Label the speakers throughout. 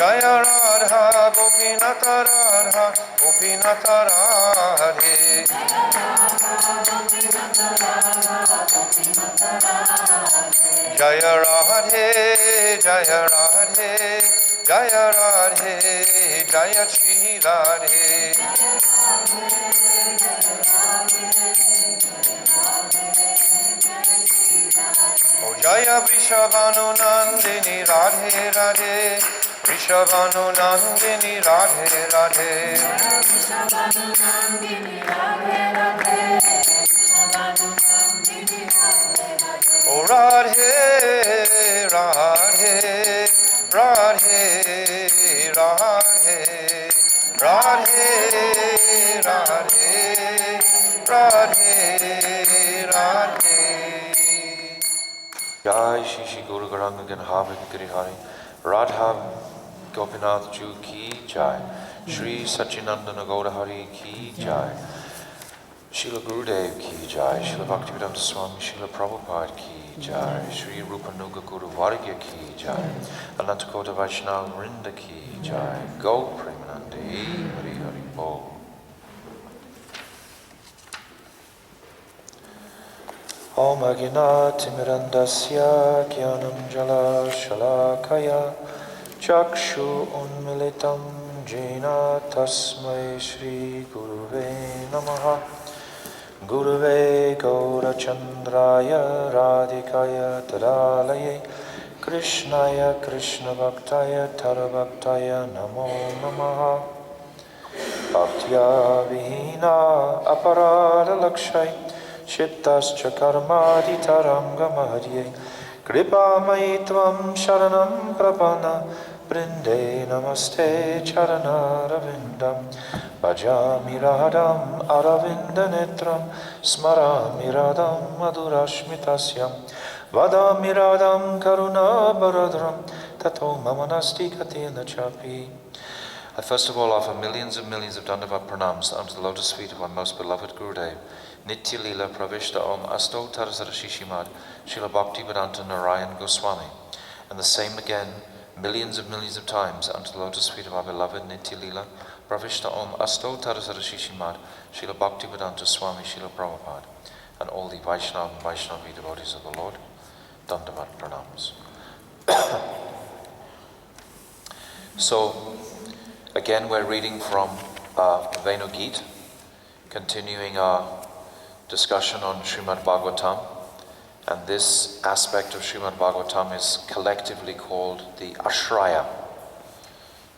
Speaker 1: Jaya Radha Gopinath Radha Gopinath Radhe. Jaya Radhe Jaya Radhe Jaya Radhe Jaya Shri Radhe. O Jaya Vrishabhanu Nandini Radhe Radhe Vrishabhanu Nandini Radhe Radhe. O Radhe Radhe Radhe Radhe Radhe Radhe Radhe Radhe. Jai Shri Shri Guru Garanga Ganhava Girihari Radha Gopinath Ju Ki Jai. Shri Satchinandana Gaurahari Ki Jai. Srila Gurudev Ki Jai. Srila Bhaktivedanta Swami Srila Prabhupada Ki Jai. Shri Rupanuga Guru Vargya Ki Jai. Anantakota Vaishnava Vrinda Ki Jai. Go Premanandi Hari Hari Bol. Om Agina Timirandasya Gyanam Jala Shalakaya Chakshu Unmilitam Jena Tasmai Shri Guruve Namaha. Guruve Gaura Chandraya Radhikaya Tadalaye Krishnaya Krishna Bhaktaya Tarabhaktaya Namo Namaha. Bhaktya Vihina Aparada Lakshay Shittascha Karmadi Taranga Mahadye Kripa Maitvam Sharanam Prapana Brinde Namaste Charana Ravindam Bhajami Radham Aravinda Netram Smarami Radham Madhurashmitasyam Vadami Radham Karuna Baradram Tato Mamanasti Katina Chapi. I first of all offer millions and millions of Dandavat pranams unto the lotus feet of my most beloved Gurudev, Nitya Lila Pravishta Om Asto Tarazara Shishimad Srila Bhaktivedanta Narayan Goswami, and the same again millions of millions of times unto the lotus feet of our beloved Nitya Lila Pravishta Om Asto Tarazara Shishimad Srila Bhaktivedanta Swami Srila Prabhupada, and all the Vaishnava and Vaishnavi devotees of the Lord. Dandavat pranams. So, again, we're reading from Venu Gita, continuing our discussion on Srimad Bhagavatam, and this aspect of Srimad Bhagavatam is collectively called the Ashraya.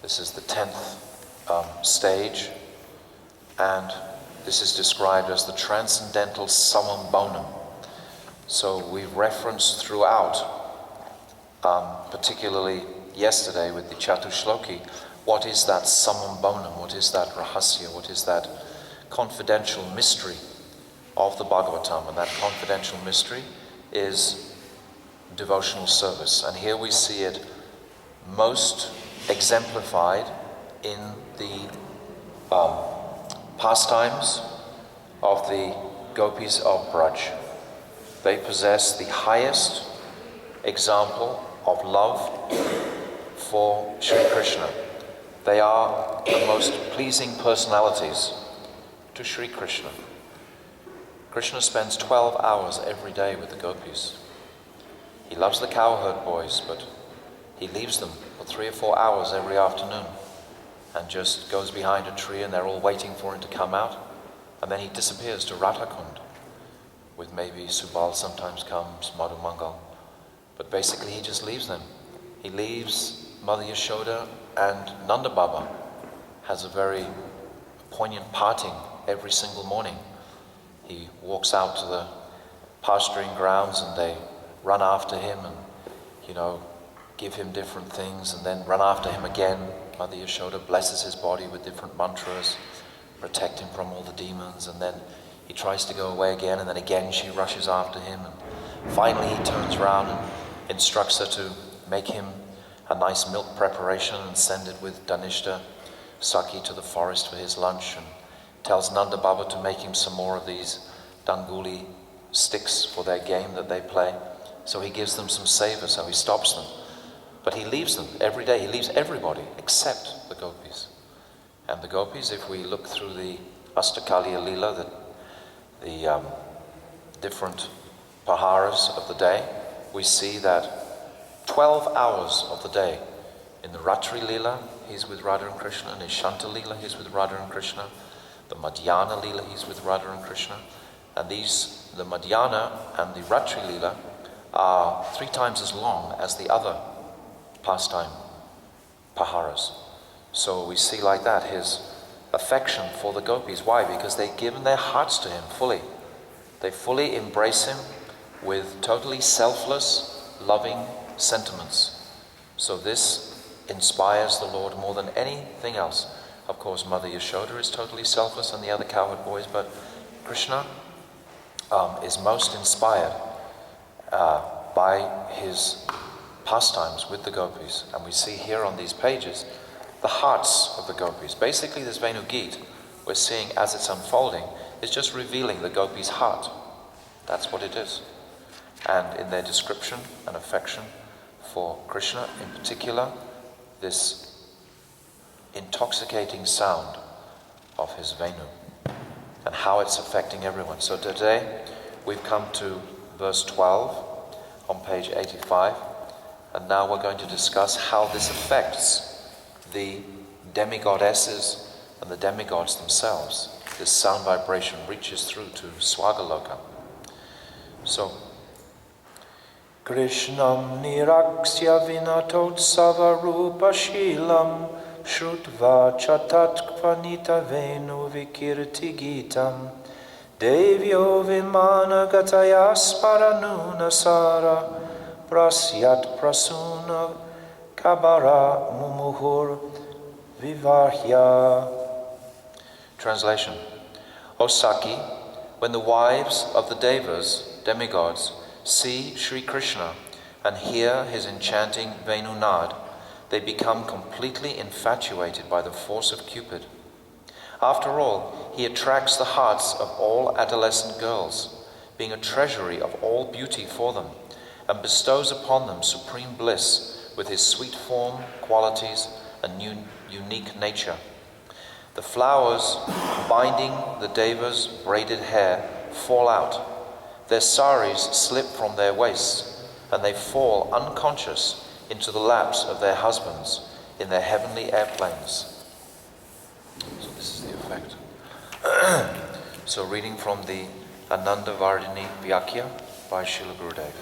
Speaker 1: This is the 10th stage, and this is described as the transcendental summum bonum. So we've referenced throughout, particularly yesterday with the Chatushloki, what is that summum bonum, what is that rahasya, what is that confidential mystery of the Bhagavatam, and that confidential mystery is devotional service. And here we see it most exemplified in the pastimes of the gopis of Braj. They possess the highest example of love for Sri Krishna. They are the most pleasing personalities to Sri Krishna. Krishna spends 12 hours every day with the gopis. He loves the cowherd boys, but he leaves them for 3 or 4 hours every afternoon and just goes behind a tree, and they're all waiting for him to come out, and then he disappears to Radhakund, with maybe Subal sometimes comes, Madhu Mangal, but basically he just leaves them. He leaves Mother Yashoda, and Nanda Baba has a very poignant parting every single morning. He walks out to the pasturing grounds, and they run after him and, give him different things, and then run after him again. Mother Yashoda blesses his body with different mantras, protect him from all the demons, and then he tries to go away again, and then again she rushes after him, and finally he turns around and instructs her to make him a nice milk preparation and send it with Danishta Saki to the forest for his lunch, and tells Nanda Baba to make him some more of these danguli sticks for their game that they play. So he gives them some savor, so he stops them. But he leaves them every day. He leaves everybody except the gopis. And the gopis, if we look through the Astakaliya Leela, the different paharas of the day, we see that 12 hours of the day, in the Ratri Leela, he's with Radha and Krishna. In his Shanta Leela, he's with Radha and Krishna. The Madhyana Leela, he's with Radha and Krishna. And the Madhyana and the Ratri Leela are 3 times as long as the other pastime paharas. So we see like that his affection for the gopis. Why? Because they've given their hearts to him fully. They fully embrace him with totally selfless, loving sentiments. So this inspires the Lord more than anything else. Of course, Mother Yashoda is totally selfless and the other cowherd boys, but Krishna is most inspired by his pastimes with the gopis. And we see here on these pages the hearts of the gopis. Basically, this Venu Gita we're seeing as it's unfolding is just revealing the gopis' heart. That's what it is. And in their description and affection for Krishna in particular, this intoxicating sound of his Venu and how it's affecting everyone. So today we've come to verse 12 on page 85, and now we're going to discuss how this affects the demigoddesses and the demigods themselves. This sound vibration reaches through to Swagaloka. So, Krishnam niraksya vinatotsava rupa shilam Shrutva chatat kvanita venu vikirti gitam Devyo vimana gatayas paranuna sara Prasyat prasuna kabara mumuhur vivarhya. Translation. O Saki, when the wives of the Devas, demigods, see Sri Krishna and hear his enchanting Venunad, they become completely infatuated by the force of Cupid. After all, he attracts the hearts of all adolescent girls, being a treasury of all beauty for them, and bestows upon them supreme bliss with his sweet form, qualities, and unique nature. The flowers binding the Devas' braided hair fall out. Their saris slip from their waists, and they fall unconscious into the laps of their husbands in their heavenly airplanes. So this is the effect. So reading from the Ananda Vardhini Vyakya by Srila Gurudev,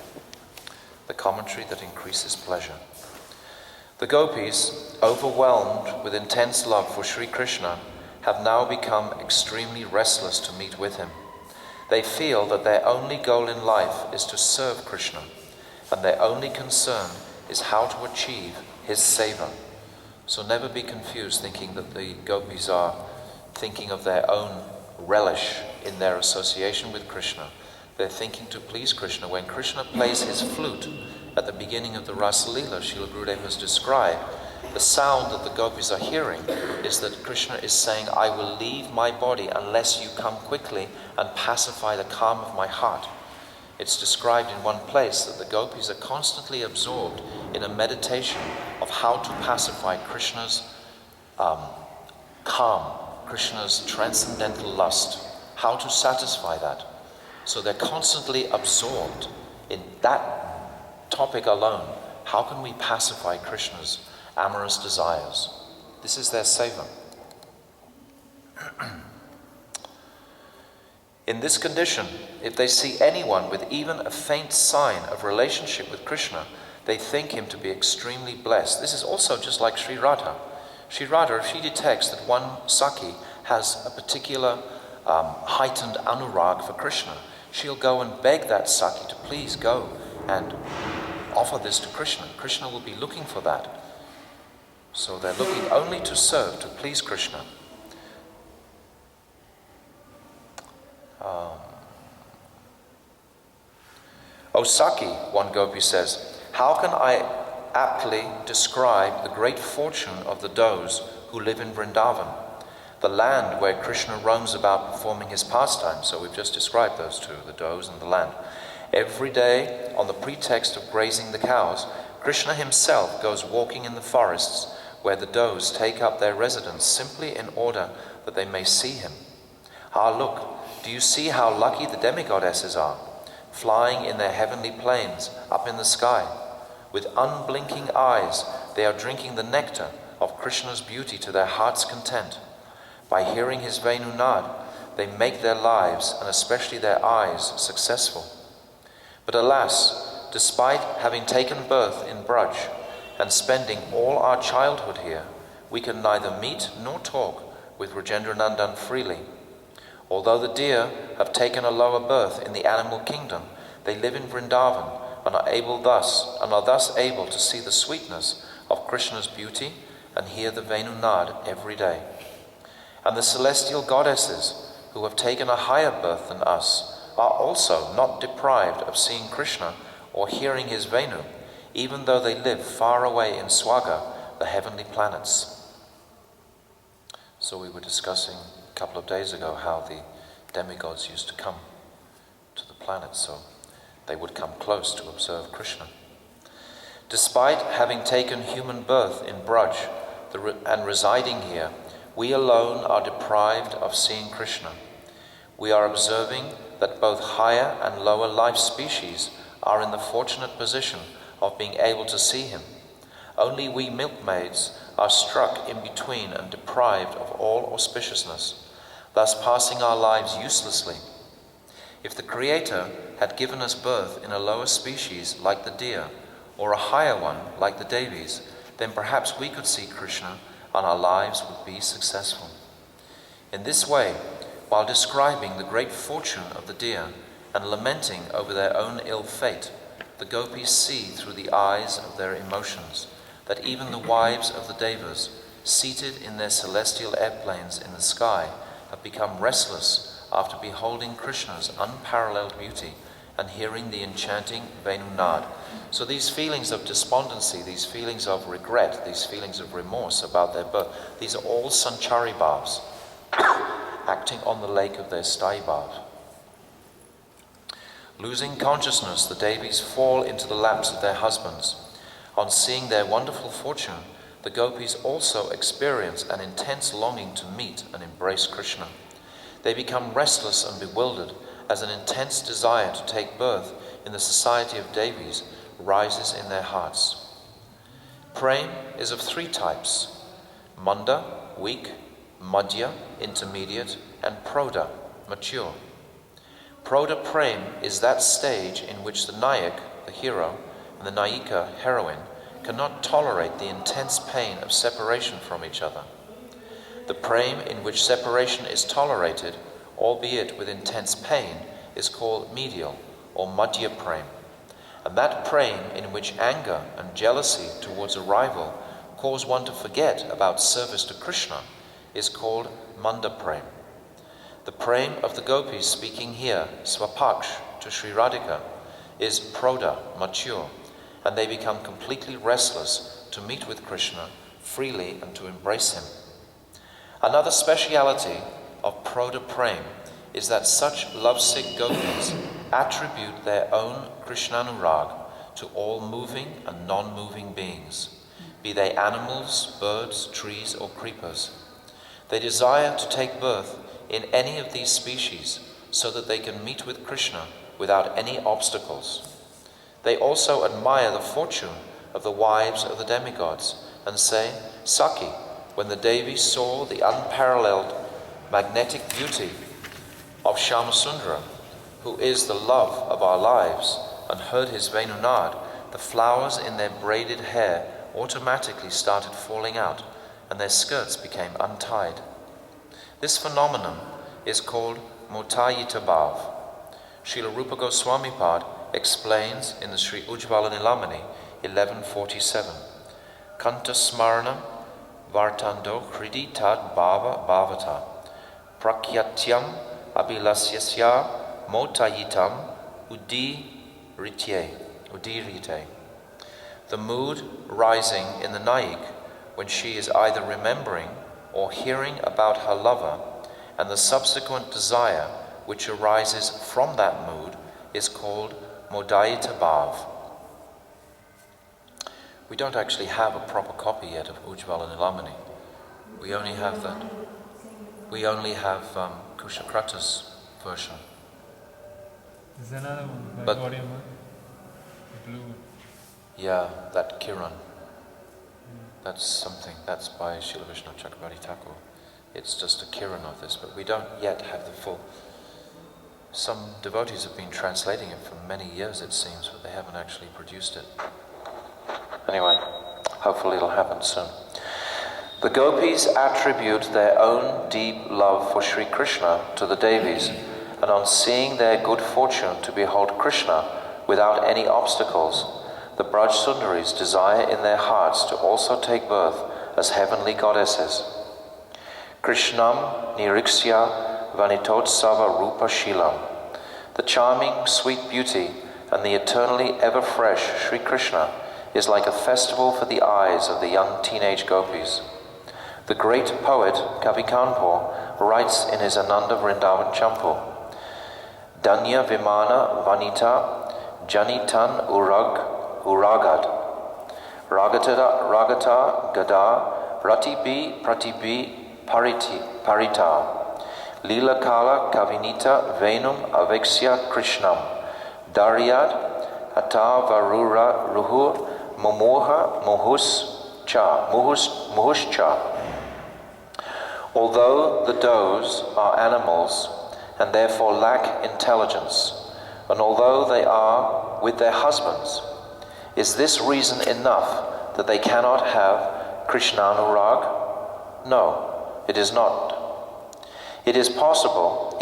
Speaker 1: the commentary that increases pleasure. The gopis, overwhelmed with intense love for Sri Krishna, have now become extremely restless to meet with him. They feel that their only goal in life is to serve Krishna, and their only concern is how to achieve his seva. So never be confused thinking that the gopis are thinking of their own relish in their association with Krishna. They're thinking to please Krishna. When Krishna plays his flute at the beginning of the Rasa Leela, Srila Gurudev has described, the sound that the gopis are hearing is that Krishna is saying, I will leave my body unless you come quickly and pacify the calm of my heart. It's described in one place that the gopis are constantly absorbed in a meditation of how to pacify Krishna's calm, Krishna's transcendental lust, how to satisfy that. So they're constantly absorbed in that topic alone. How can we pacify Krishna's amorous desires? This is their seva. In this condition, if they see anyone with even a faint sign of relationship with Krishna, they think him to be extremely blessed. This is also just like Sri Radha. Sri Radha, if she detects that one Saki has a particular heightened anurag for Krishna, she'll go and beg that Saki to please go and offer this to Krishna. Krishna will be looking for that. So they're looking only to serve, to please Krishna. O Saki, one gopi says, how can I aptly describe the great fortune of the does who live in Vrindavan, the land where Krishna roams about performing his pastimes? So we've just described those two, the does and the land. Every day, on the pretext of grazing the cows, Krishna himself goes walking in the forests where the does take up their residence simply in order that they may see him. Ah, look, do you see how lucky the demigoddesses are, flying in their heavenly planes up in the sky? With unblinking eyes, they are drinking the nectar of Krishna's beauty to their heart's content. By hearing his Venu Nad, they make their lives, and especially their eyes, successful. But alas, despite having taken birth in Braj and spending all our childhood here, we can neither meet nor talk with Rajendranandan freely. Although the deer have taken a lower birth in the animal kingdom, they live in Vrindavan and are thus able to see the sweetness of Krishna's beauty and hear the Venu Nad every day. And the celestial goddesses, who have taken a higher birth than us, are also not deprived of seeing Krishna or hearing his Venu, even though they live far away in Swaga, the heavenly planets. So we were discussing a couple of days ago how the demigods used to come to the planet, so they would come close to observe Krishna. Despite having taken human birth in Braj and residing here, we alone are deprived of seeing Krishna. We are observing that both higher and lower life species are in the fortunate position of being able to see him. Only we milkmaids are struck in between and deprived of all auspiciousness, thus passing our lives uselessly. If the Creator had given us birth in a lower species like the deer, or a higher one like the Devis, then perhaps we could see Krishna and our lives would be successful. In this way, while describing the great fortune of the deer and lamenting over their own ill fate, the gopis see through the eyes of their emotions that even the wives of the Devas, seated in their celestial airplanes in the sky, have become restless after beholding Krishna's unparalleled beauty and hearing the enchanting Venu Nad. So these feelings of despondency, these feelings of regret, these feelings of remorse about their birth, these are all sanchari bhavs, acting on the lake of their sthai bhav. Losing consciousness, the Devis fall into the laps of their husbands. On seeing their wonderful fortune, the gopis also experience an intense longing to meet and embrace Krishna. They become restless and bewildered as an intense desire to take birth in the society of Devis rises in their hearts. Prem is of three types: Manda, weak; Madhya, intermediate; and Prodha, mature. Prodha Prem is that stage in which the Nayak, the hero, and the Nayika, heroine, cannot tolerate the intense pain of separation from each other. The Prem in which separation is tolerated, albeit with intense pain, is called medial or Madhya Prem. And that Prem in which anger and jealousy towards a rival cause one to forget about service to Krishna is called Manda Prem. The Prem of the gopis speaking here, Swapaksh, to Sri Radhika, is Prodha, mature, and they become completely restless to meet with Krishna freely and to embrace him. Another speciality of Prodha Prem is that such lovesick gopis attribute their own Krishnanurag to all moving and non-moving beings, be they animals, birds, trees, or creepers. They desire to take birth in any of these species so that they can meet with Krishna without any obstacles. They also admire the fortune of the wives of the demigods and say, Saki, when the Devi saw the unparalleled magnetic beauty of Shyamasundara, who is the love of our lives, and heard his Venu Nad, the flowers in their braided hair automatically started falling out and their skirts became untied. This phenomenon is called Motayita Bhav. Srila Rupa Goswami Pad explains in the Sri Ujjvala Nilamani 1147, Kanta Smarana Vartando Hriditad Bhava Bhavata Prakyatyam Abhilasyasya Motayitam Udirite. The mood rising in the Naik when she is either remembering or hearing about her lover, and the subsequent desire which arises from that mood is called Modayita Bhav. We don't actually have a proper copy yet of Ujjvala Nilamani. We only have that. We only have Kushakrata's version.
Speaker 2: There's another one by Gaudiya Math. The blue one.
Speaker 1: Yeah, that Kiran. That's something. That's by Srila Vishnu Chakrabarti Thakur. It's just a Kiran of this, but we don't yet have the full. Some devotees have been translating it for many years, it seems, but they haven't actually produced it. Anyway, hopefully it'll happen soon. The gopis attribute their own deep love for Sri Krishna to the Devis, and on seeing their good fortune to behold Krishna without any obstacles, the Braj Sundaris desire in their hearts to also take birth as heavenly goddesses. Krishnam niriksya vanitotsava rupa shilam. The charming, sweet beauty and the eternally ever-fresh Sri Krishna is like a festival for the eyes of the young teenage gopis. The great poet Kavi Kanpur writes in his Ananda Vrindavan Champu, Danya Vimana Vanita Janitan Uragad Ragata Gada Ratibi Pratibi Parita Lila Kala Kavinita Venum Avexya Krishnam Daryad Atavarura Ruhu Momoha Muhuscha. Although the does are animals and therefore lack intelligence, and although they are with their husbands, is this reason enough that they cannot have Krishnanurag? No, it is not. Is it possible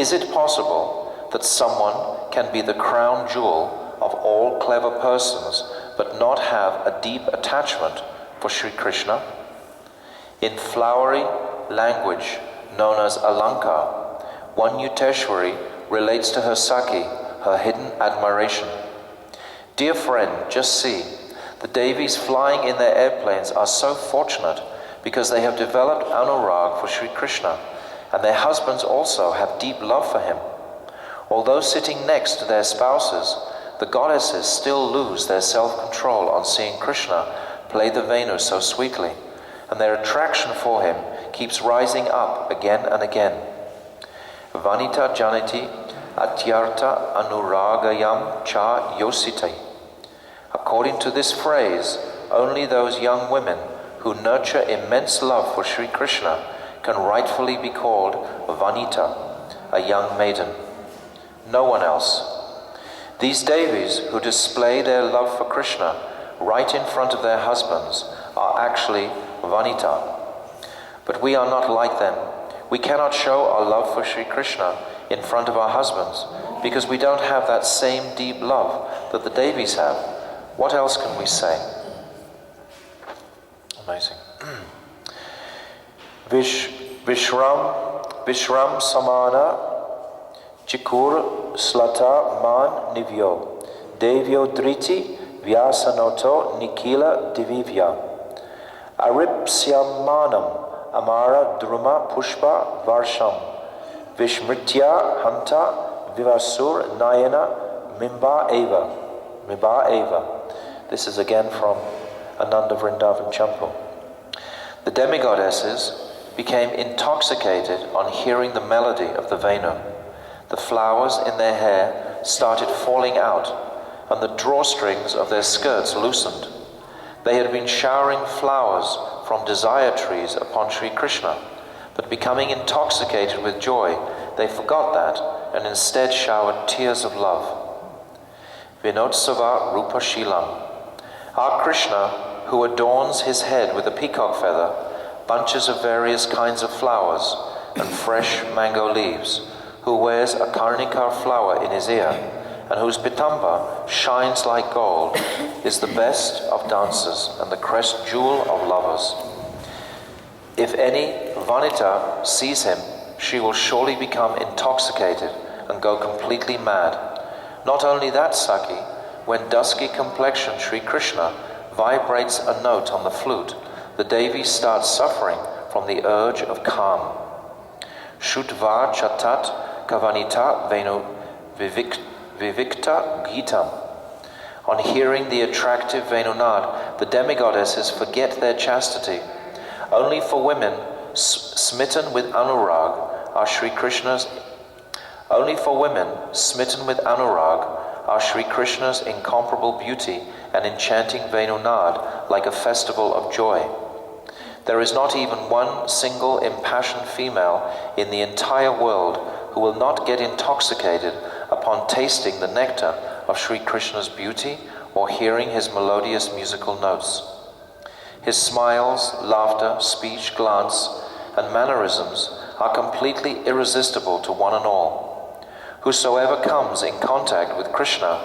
Speaker 1: that someone can be the crown jewel of all clever persons but not have a deep attachment for Sri Krishna? In flowery language known as Alankar, one Yuteshwari relates to her Saki her hidden admiration. Dear friend, just see, the Devis flying in their airplanes are so fortunate because they have developed anurag for Sri Krishna, and their husbands also have deep love for him. Although sitting next to their spouses, the goddesses still lose their self-control on seeing Krishna play the Venu so sweetly, and their attraction for him keeps rising up again and again. Vanita janati atyarta anuragayam cha yosite. According to this phrase, only those young women who nurture immense love for Sri Krishna can rightfully be called Vanita, a young maiden. No one else. These Devis who display their love for Krishna right in front of their husbands are actually Vanita. But we are not like them. We cannot show our love for Sri Krishna in front of our husbands because we don't have that same deep love that the Devis have. What else can we say? Amazing. Vishram samana chikur slata man nivyo devyo driti vyasanoto nikila divivya aripsyamanam amara druma pushpa varsham vishmritya hanta vivasur nayana mimba eva. This is again from Ananda Vrindavan Champu. The demigoddesses became intoxicated on hearing the melody of the Venu. The flowers in their hair started falling out, and the drawstrings of their skirts loosened. They had been showering flowers from desire trees upon Sri Krishna, but becoming intoxicated with joy, they forgot that and instead showered tears of love. Vinotsava Rupa Shilam. Our Krishna, who adorns his head with a peacock feather, bunches of various kinds of flowers, and fresh mango leaves, who wears a karnikar flower in his ear, and whose pitamba shines like gold, is the best of dancers and the crest jewel of lovers. If any Vanita sees him, she will surely become intoxicated and go completely mad. Not only that, Saki, when dusky complexioned Sri Krishna vibrates a note on the flute, the Devi starts suffering from the urge of calm. Shutva chatat kavanita venu vivikta gitam. On hearing the attractive Venunad, the demigoddesses forget their chastity. Only for women smitten with anurag are Sri Krishna's incomparable beauty and enchanting Venu Nad like a festival of joy. There is not even one single impassioned female in the entire world who will not get intoxicated upon tasting the nectar of Sri Krishna's beauty or hearing his melodious musical notes. His smiles, laughter, speech, glance, and mannerisms are completely irresistible to one and all. Whosoever comes in contact with Krishna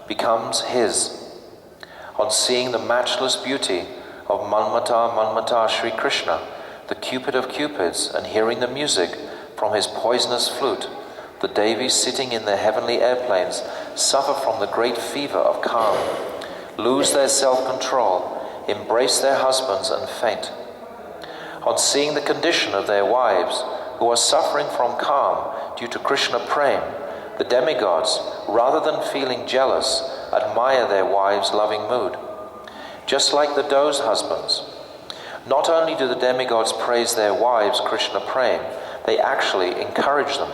Speaker 1: becomes his. On seeing the matchless beauty of Manmata Sri Krishna, the Cupid of Cupids, and hearing the music from his poisonous flute, the Devis sitting in their heavenly airplanes suffer from the great fever of calm, lose their self-control, embrace their husbands and faint. On seeing the condition of their wives, who are suffering from calm due to Krishna Prem, the demigods, rather than feeling jealous, admire their wives' loving mood. Just like the doe's husbands, not only do the demigods praise their wives' Krishna Prem, they actually encourage them.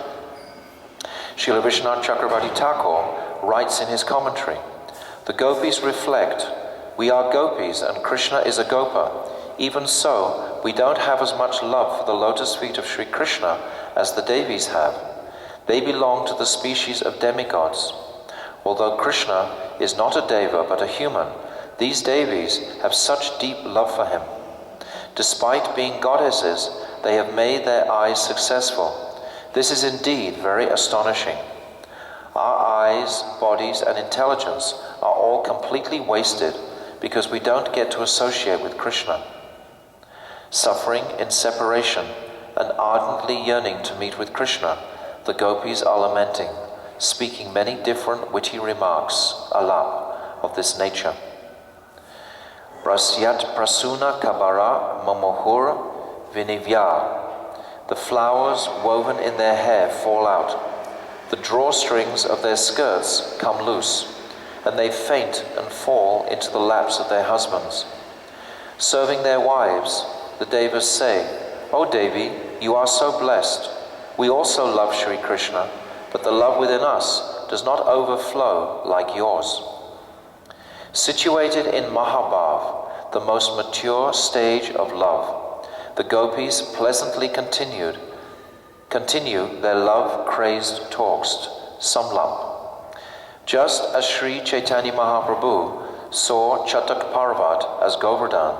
Speaker 1: Srila Vishwanath Chakravarti Thakur writes in his commentary, "The gopis reflect, we are gopis and Krishna is a gopa. Even so, we don't have as much love for the lotus feet of Sri Krishna as the Devis have. They belong to the species of demigods. Although Krishna is not a deva but a human, these Devis have such deep love for him. Despite being goddesses, they have made their eyes successful. This is indeed very astonishing. Our eyes, bodies, and intelligence are all completely wasted because we don't get to associate with Krishna. Suffering in separation and ardently yearning to meet with Krishna, the gopis are lamenting, speaking many different witty remarks, alap, of this nature. Prasyat prasuna kabara mamohur vinivya. The flowers woven in their hair fall out. The drawstrings of their skirts come loose, and they faint and fall into the laps of their husbands. Serving their wives, the Devas say, "O Devi, you are so blessed. We also love Sri Krishna, but the love within us does not overflow like yours." Situated in Mahabhav, the most mature stage of love, the gopis pleasantly continue their love-crazed talks, samlap. Just as Sri Chaitanya Mahaprabhu saw Chatak Parvat as Govardhan,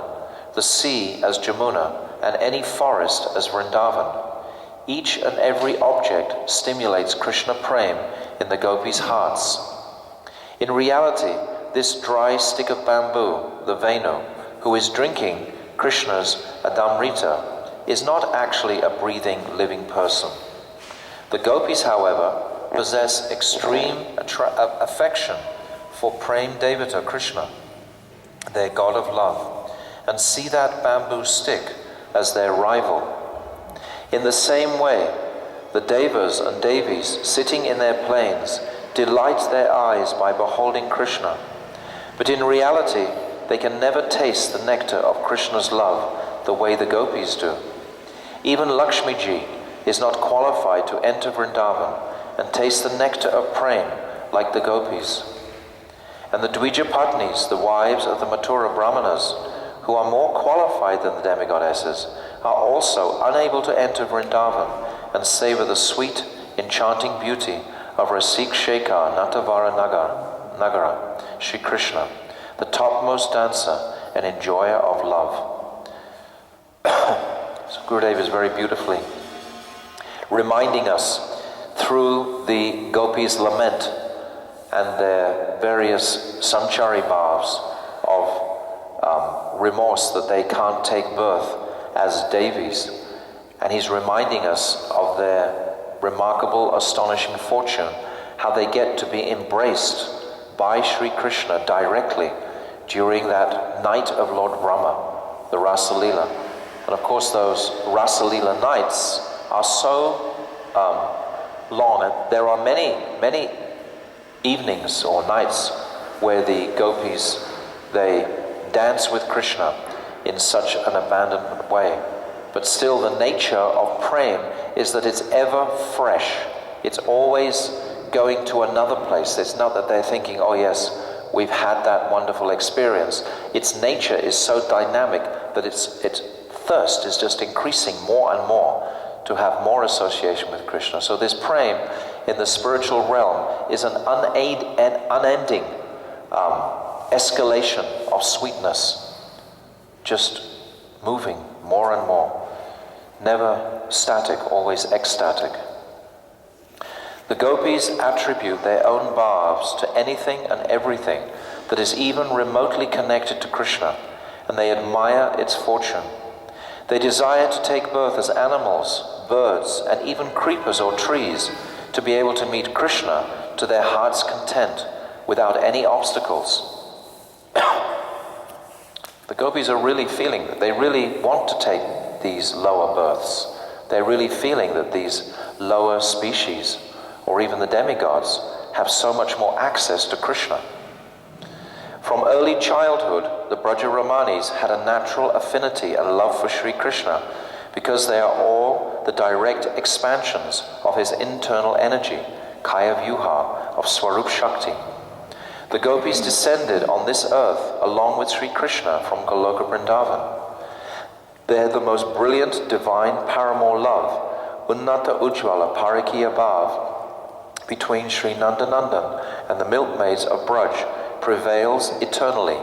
Speaker 1: the sea as Jamuna, and any forest as Vrindavan, each and every object stimulates Krishna Prem in the gopis' hearts. In reality, this dry stick of bamboo, the Venu, who is drinking Krishna's Adamrita, is not actually a breathing, living person. The gopis, however, possess extreme affection for Prem Devata Krishna, their god of love, and see that bamboo stick as their rival. In the same way, the Devas and Devis sitting in their plains delight their eyes by beholding Krishna, but in reality, they can never taste the nectar of Krishna's love the way the gopis do. Even Lakshmiji is not qualified to enter Vrindavan and taste the nectar of Prem like the gopis. And the Dvijapatnis, the wives of the Mathura Brahmanas, who are more qualified than the demigoddesses, are also unable to enter Vrindavan and savor the sweet, enchanting beauty of Rasik Shekhar Natavara Nagara, Sri Krishna, the topmost dancer and enjoyer of love. So Gurudev is very beautifully reminding us through the gopis' lament and their various sanchari bhavs of remorse that they can't take birth as Devis. And he's reminding us of their remarkable, astonishing fortune, how they get to be embraced by Sri Krishna directly during that night of Lord Brahma, the Rasa Leela. And of course those Rasa Leela nights are so long, and there are many evenings or nights where the gopis, they dance with Krishna in such an abandonment way. But still the nature of prem is that it's ever fresh. It's always going to another place. It's not that they're thinking, oh yes, we've had that wonderful experience. Its nature is so dynamic that its thirst is just increasing more and more to have more association with Krishna. So this prem in the spiritual realm is an unending escalation of sweetness, just moving more and more, never static, always ecstatic. The gopis attribute their own bhavs to anything and everything that is even remotely connected to Krishna, and they admire its fortune. They desire to take birth as animals, birds, and even creepers or trees, to be able to meet Krishna to their heart's content without any obstacles. The gopis are really feeling that they really want to take these lower births. They're really feeling that these lower species, or even the demigods, have so much more access to Krishna. From early childhood, the Brajaramanis had a natural affinity and love for Sri Krishna, because they are all the direct expansions of his internal energy, Kaya Vyuha, of Swarup Shakti. The gopis descended on this earth along with Sri Krishna from Goloka Vrindavan. They're the most brilliant divine paramour love, Unnata Ujjvala Parikiya Bhav, between Sri Nandanandan and the milkmaids of Braj prevails eternally.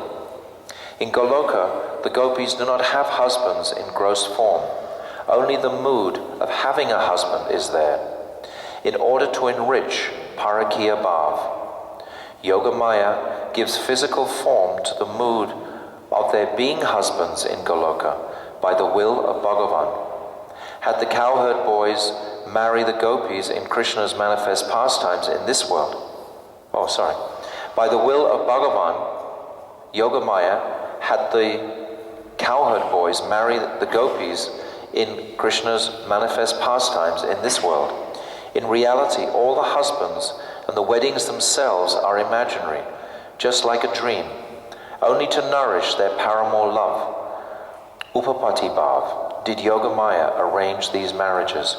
Speaker 1: In Goloka, the gopis do not have husbands in gross form. Only the mood of having a husband is there, in order to enrich Parikiya Bhav. Yogamaya gives physical form to the mood of their being husbands in Goloka by the will of Bhagavan. Had the cowherd boys marry the gopis in Krishna's manifest pastimes in this world, by the will of Bhagavan, Yogamaya had the cowherd boys marry the gopis in Krishna's manifest pastimes in this world. In reality, all the husbands and the weddings themselves are imaginary, just like a dream, only to nourish their paramour love. Upapati Bhav did Yogamaya arrange these marriages.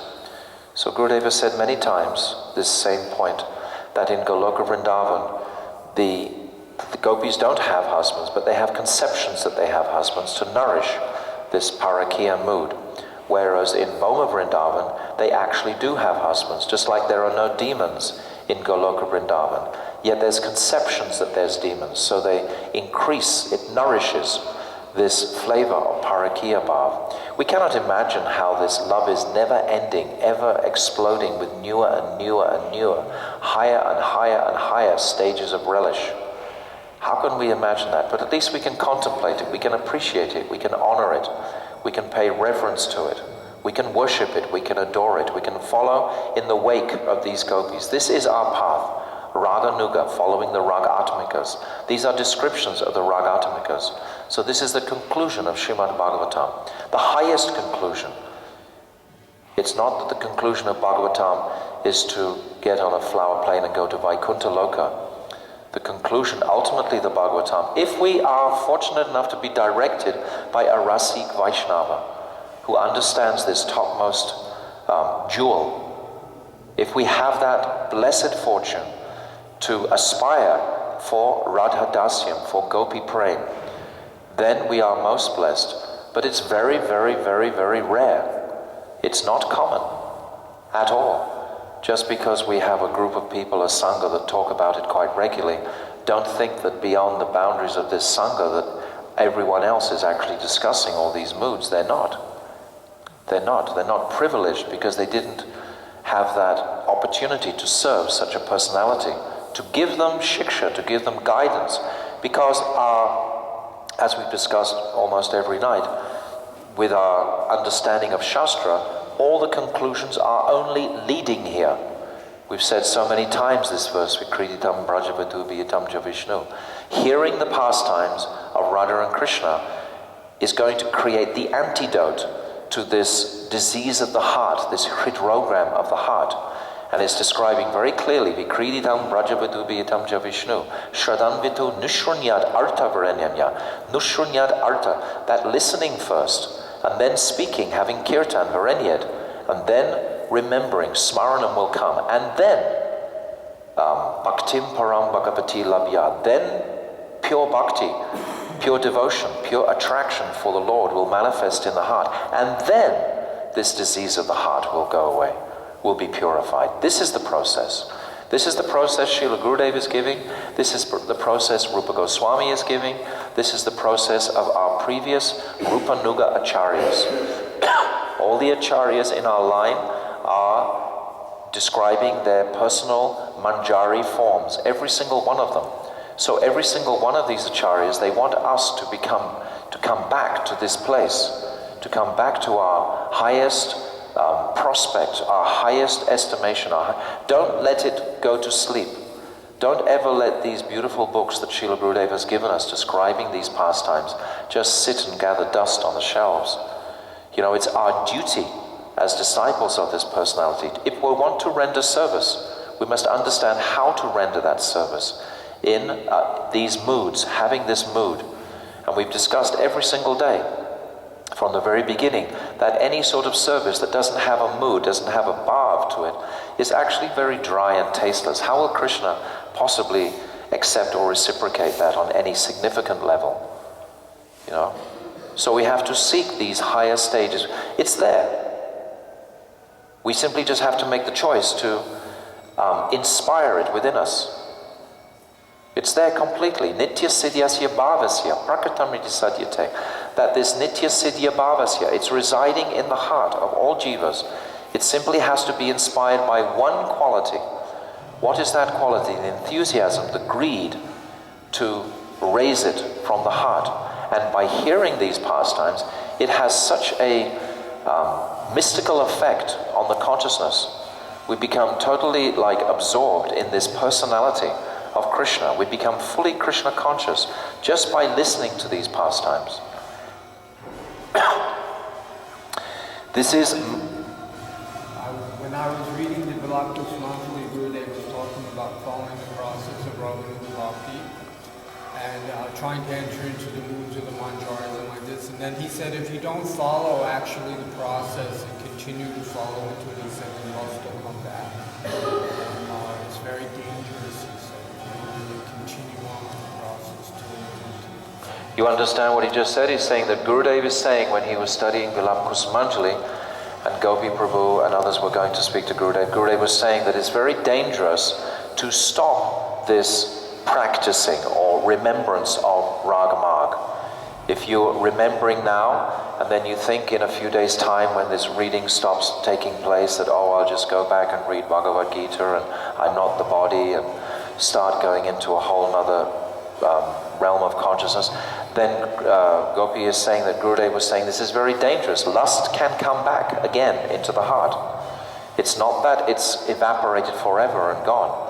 Speaker 1: So Gurudeva said many times this same point, that in Goloka Vrindavan, the gopis don't have husbands, but they have conceptions that they have husbands to nourish this Parikiya mood. Whereas in Bhoma Vrindavan, they actually do have husbands, just like there are no demons in Goloka Vrindavan. Yet there's conceptions that there's demons, so they increase, it nourishes this flavor of Parikiya Bhav. We cannot imagine how this love is never ending, ever exploding with newer and newer and newer, higher and higher and higher stages of relish. How can we imagine that? But at least we can contemplate it, we can appreciate it, we can honor it, we can pay reverence to it, we can worship it, we can adore it, we can follow in the wake of these gopis. This is our path. Raga Nuga, following the Raga Atmikas. These are descriptions of the Raga Atmikas. So this is the conclusion of Srimad Bhagavatam. The highest conclusion. It's not that the conclusion of Bhagavatam is to get on a flower plane and go to Vaikuntha Loka. The conclusion, ultimately the Bhagavatam, if we are fortunate enough to be directed by a Rasik Vaishnava who understands this topmost jewel, if we have that blessed fortune to aspire for Radha Dasyam, for Gopi Prem, then we are most blessed. But it's very, very, very, very rare. It's not common at all. Just because we have a group of people, a Sangha, that talk about it quite regularly, don't think that beyond the boundaries of this Sangha that everyone else is actually discussing all these moods. They're not. They're not. They're not privileged because they didn't have that opportunity to serve such a personality, to give them shiksha, to give them guidance, because as we've discussed almost every night, with our understanding of Shastra, all the conclusions are only leading here. We've said so many times this verse, Vikriditam Brajavatu Viyatam Ja Vishnu. Hearing the pastimes of Radha and Krishna is going to create the antidote to this disease of the heart, this hridrogram of the heart. And it's describing very clearly, Vikriditam Brajavidubitam Javishnu, Shradanvitu Nushrunyad Arta Varanyanya, Nushrunyad Arta, that listening first, and then speaking, having kirtan, Varanyad, and then remembering, Smaranam will come, and then Bhaktim Param Bhagavati Labhya, then pure bhakti, pure devotion, pure attraction for the Lord will manifest in the heart, and then this disease of the heart will go away, will be purified. This is the process. This is the process Srila Gurudev is giving. This is the process Rupa Goswami is giving. This is the process of our previous Rupa Nuga Acharyas. All the Acharyas in our line are describing their personal manjari forms, every single one of them. So every single one of these Acharyas, they want us to come back to this place, to come back to our highest prospect, our highest estimation. Don't let it go to sleep. Don't ever let these beautiful books that Srila Gurudev has given us describing these pastimes just sit and gather dust on the shelves. You know, it's our duty as disciples of this personality. If we want to render service, we must understand how to render that service in these moods, having this mood. And we've discussed every single day from the very beginning that any sort of service that doesn't have a mood, doesn't have a bhav to it, is actually very dry and tasteless. How will Krishna possibly accept or reciprocate that on any significant level? You know? So we have to seek these higher stages. It's there. We simply just have to make the choice to inspire it within us. It's there completely. Nitya siddhyasya bhavasya prakatamriti sadyate. That this nitya siddhya bhavasya, it's residing in the heart of all jivas. It simply has to be inspired by one quality. What is that quality? The enthusiasm, the greed to raise it from the heart. And by hearing these pastimes, it has such a mystical effect on the consciousness. We become totally absorbed in this personality of Krishna. We become fully Krishna conscious just by listening to these pastimes. This is...
Speaker 2: When I was reading the Vilakkusmanjali, Gurudev was talking about following the process of Raghunuga Bhakti and trying to enter into the moods of the manjaris and like this. And then he said if you don't follow actually the process and continue to follow it to an extent, then you'll still come back. And it's very dangerous, he said, if you don't really continue on with the process to
Speaker 1: You understand what he just said? He's saying that Gurudev is saying when he was studying Vilakkusmanjali and Gopi Prabhu and others were going to speak to Gurudev, Gurudev was saying that it's very dangerous to stop this practicing or remembrance of Ragamarg. If you're remembering now and then you think in a few days' time when this reading stops taking place that, oh, I'll just go back and read Bhagavad Gita and I'm not the body and start going into a whole other realm of consciousness, then Gopi is saying that Gurudev was saying this is very dangerous. Lust can come back again into the heart. It's not that it's evaporated forever and gone.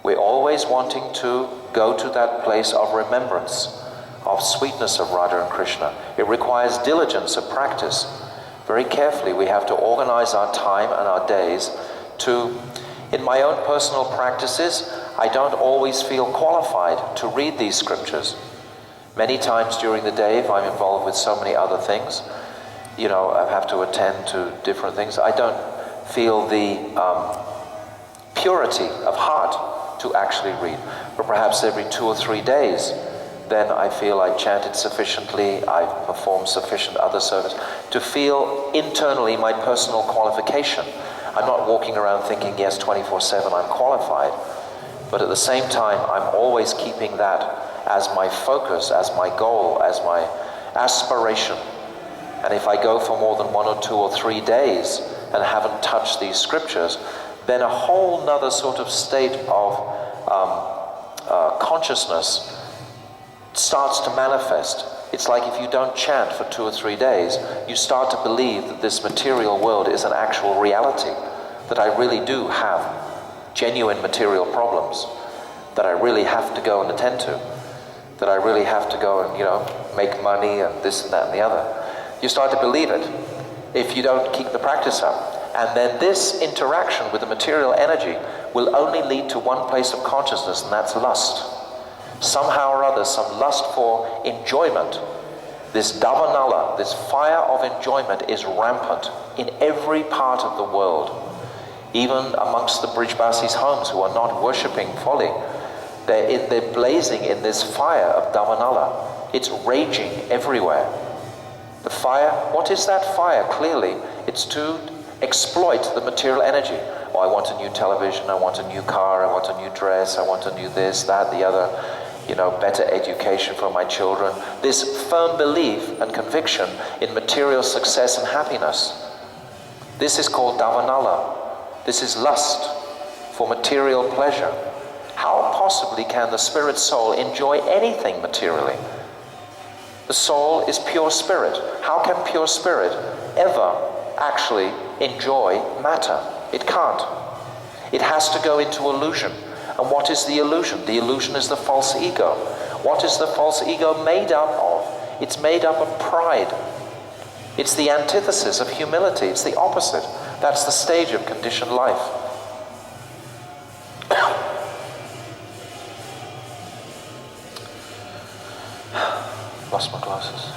Speaker 1: We're always wanting to go to that place of remembrance, of sweetness of Radha and Krishna. It requires diligence of practice. Very carefully we have to organize our time and our days to... In my own personal practices, I don't always feel qualified to read these scriptures. Many times during the day, if I'm involved with so many other things, you know, I have to attend to different things, I don't feel the purity of heart to actually read. But perhaps every 2 or 3 days, then I feel I chanted sufficiently, I've performed sufficient other service to feel internally my personal qualification. I'm not walking around thinking, yes, 24/7 I'm qualified, but at the same time I'm always keeping that as my focus, as my goal, as my aspiration. And if I go for more than 1 or 2 or 3 days and haven't touched these scriptures, then a whole nother sort of state of consciousness starts to manifest. It's like if you don't chant for 2 or 3 days, you start to believe that this material world is an actual reality, that I really do have genuine material problems, that I really have to go and attend to, that I really have to go and, you know, make money and this and that and the other. You start to believe it if you don't keep the practice up. And then this interaction with the material energy will only lead to one place of consciousness, and that's lust. Somehow or other, some lust for enjoyment. This davanala, this fire of enjoyment, is rampant in every part of the world. Even amongst the Brijbasis' homes who are not worshipping folly, they're blazing in this fire of davanala. It's raging everywhere. The fire, what is that fire? Clearly, it's to exploit the material energy. Oh, I want a new television, I want a new car, I want a new dress, I want a new this, that, the other, better education for my children. This firm belief and conviction in material success and happiness. This is called davanala. This is lust for material pleasure. How possibly can the spirit soul enjoy anything materially? The soul is pure spirit. How can pure spirit ever actually enjoy matter? It can't. It has to go into illusion. And what is the illusion? The illusion is the false ego. What is the false ego made up of? It's made up of pride. It's the antithesis of humility. It's the opposite. That's the stage of conditioned life. Lost my glasses.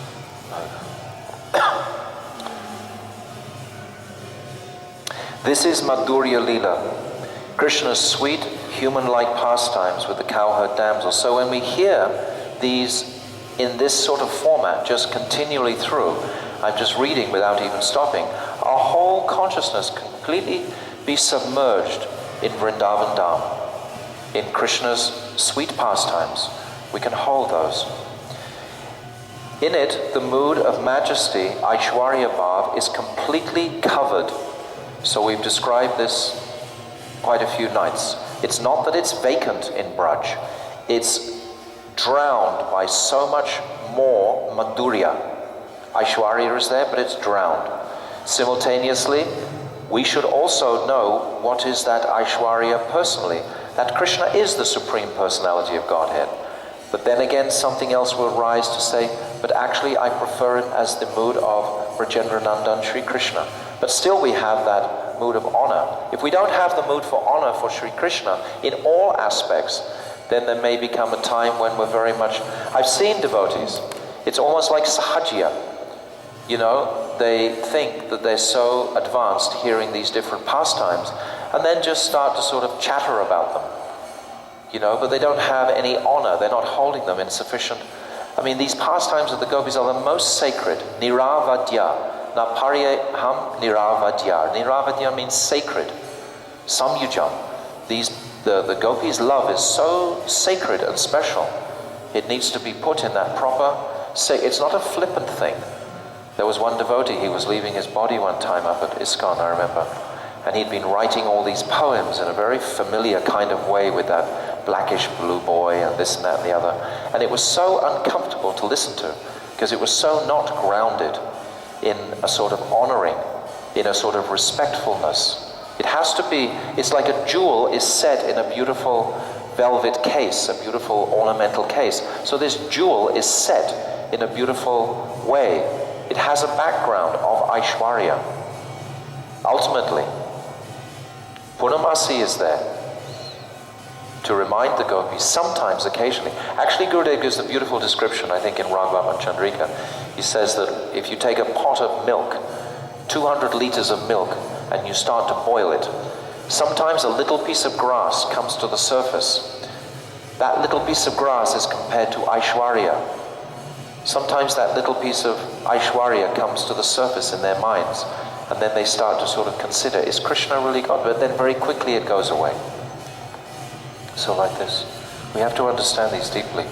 Speaker 1: This is Madhurya Lila, Krishna's sweet, human-like pastimes with the cowherd damsel. So when we hear these in this sort of format, just continually through, I'm just reading without even stopping, our whole consciousness completely be submerged in Vrindavan Dham, in Krishna's sweet pastimes. We can hold those. In it, the mood of majesty, Aishwarya Bhav, is completely covered. So we've described this quite a few nights. It's not that it's vacant in Braj. It's drowned by so much more Madhurya. Aishwarya is there, but it's drowned. Simultaneously, we should also know what is that Aishwarya personally. That Krishna is the Supreme Personality of Godhead. But then again, something else will rise to say, but actually I prefer him as the mood of Brajendranandan Sri Krishna. But still we have that mood of honor. If we don't have the mood for honor for Sri Krishna in all aspects, then there may become a time when we're very much... I've seen devotees. It's almost like sahajya. They think that they're so advanced hearing these different pastimes, and then just start to sort of chatter about them. But they don't have any honor. They're not holding them in sufficient... these pastimes of the gopis are the most sacred. Niravadya. Na paryaham niravadya. Niravadya means sacred. Samyujam. The gopis' love is so sacred and special. It needs to be put in that proper... It's not a flippant thing. There was one devotee, he was leaving his body one time up at ISKCON, I remember. And he'd been writing all these poems in a very familiar kind of way with that blackish blue boy and this and that and the other. And it was so uncomfortable to listen to, because it was so not grounded in a sort of honoring, in a sort of respectfulness. It has to be, it's like a jewel is set in a beautiful velvet case, a beautiful ornamental case. So this jewel is set in a beautiful way. It has a background of Aishwarya. Ultimately, Purnamasi is there to remind the gopis, sometimes, occasionally. Actually, Gurudev gives a beautiful description, I think, in Raghavan Chandrika. He says that if you take a pot of milk, 200 liters of milk, and you start to boil it, sometimes a little piece of grass comes to the surface. That little piece of grass is compared to Aishwarya. Sometimes that little piece of Aishwarya comes to the surface in their minds, and then they start to sort of consider, is Krishna really God? But then very quickly it goes away. So like this. We have to understand these deeply.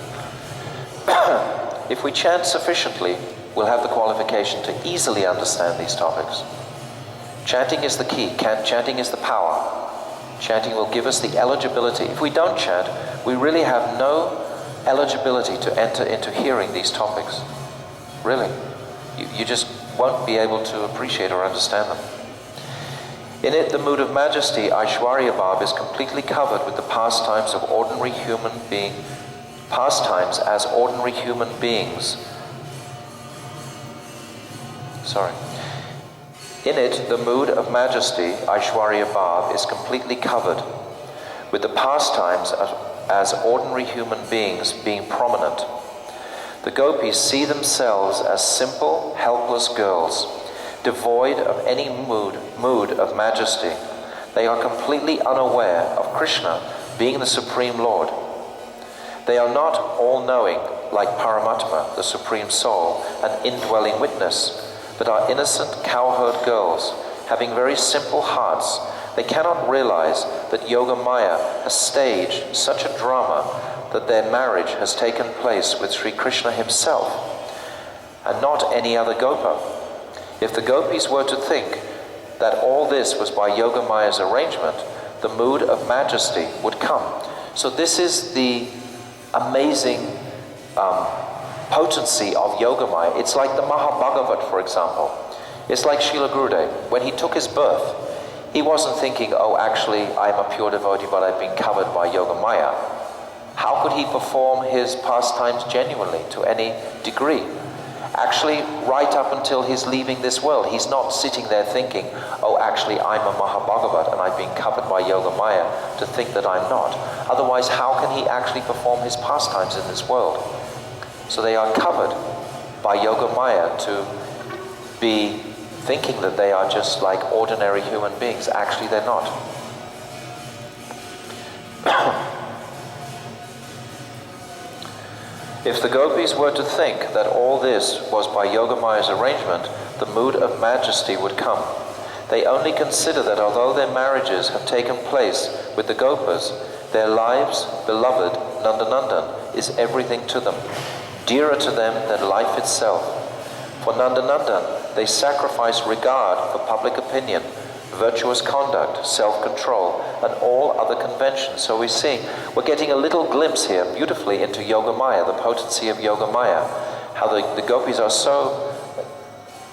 Speaker 1: If we chant sufficiently, we'll have the qualification to easily understand these topics. Chanting is the key. Chanting is the power. Chanting will give us the eligibility. If we don't chant, we really have no eligibility to enter into hearing these topics. Really. You just won't be able to appreciate or understand them. In it, the mood of majesty, Aishwarya Bhav, is completely covered with the pastimes of ordinary human being, pastimes as ordinary human beings. In it, the mood of majesty, Aishwarya Bhav, is completely covered, with the pastimes as ordinary human beings being prominent. The gopis see themselves as simple, helpless girls, devoid of any mood of majesty. They are completely unaware of Krishna being the Supreme Lord. They are not all-knowing like Paramatma, the Supreme Soul, an indwelling witness, but are innocent cowherd girls, having very simple hearts. They cannot realize that Yogamaya has staged such a drama that their marriage has taken place with Sri Krishna himself, and not any other gopa. If the gopis were to think that all this was by Yogamaya's arrangement, the mood of majesty would come. So this is the amazing potency of Yogamaya. It's like the Mahabhagavat, for example. It's like Srila Gurudev. When he took his birth, he wasn't thinking, oh, actually, I'm a pure devotee, but I've been covered by Yogamaya. How could he perform his pastimes genuinely to any degree? Actually, right up until he's leaving this world, he's not sitting there thinking, oh, actually, I'm a Mahabhagavat and I've been covered by Yogamaya, to think that I'm not. Otherwise, how can he actually perform his pastimes in this world? So they are covered by Yogamaya to be thinking that they are just like ordinary human beings. Actually, they're not. If the gopis were to think that all this was by Yogamaya's arrangement, the mood of majesty would come. They only consider that although their marriages have taken place with the gopas, their lives, beloved Nandanandan, is everything to them, dearer to them than life itself. For Nandanandan, they sacrifice regard for public opinion, virtuous conduct, self-control, and all other conventions. So we're getting a little glimpse here beautifully into Yogamaya, the potency of Yogamaya, how the gopis are so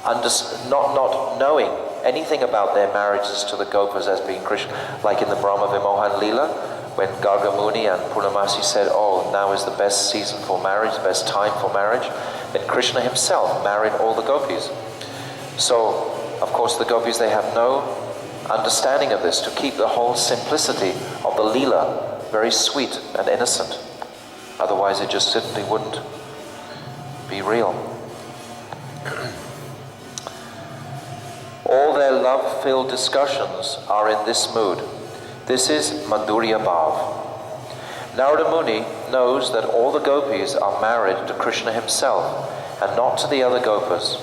Speaker 1: not knowing anything about their marriages to the gopas as being Krishna, like in the Brahma Vimohan Leela, when Gargamuni and Purnamasi said, oh, now is the best season for marriage, best time for marriage, then Krishna himself married all the gopis. So, of course, the gopis, they have no understanding of this, to keep the whole simplicity of the Leela very sweet and innocent. Otherwise, it just simply wouldn't be real. All their love-filled discussions are in this mood. This is Madhurya Bhav. Narada Muni knows that all the gopis are married to Krishna himself and not to the other gopas.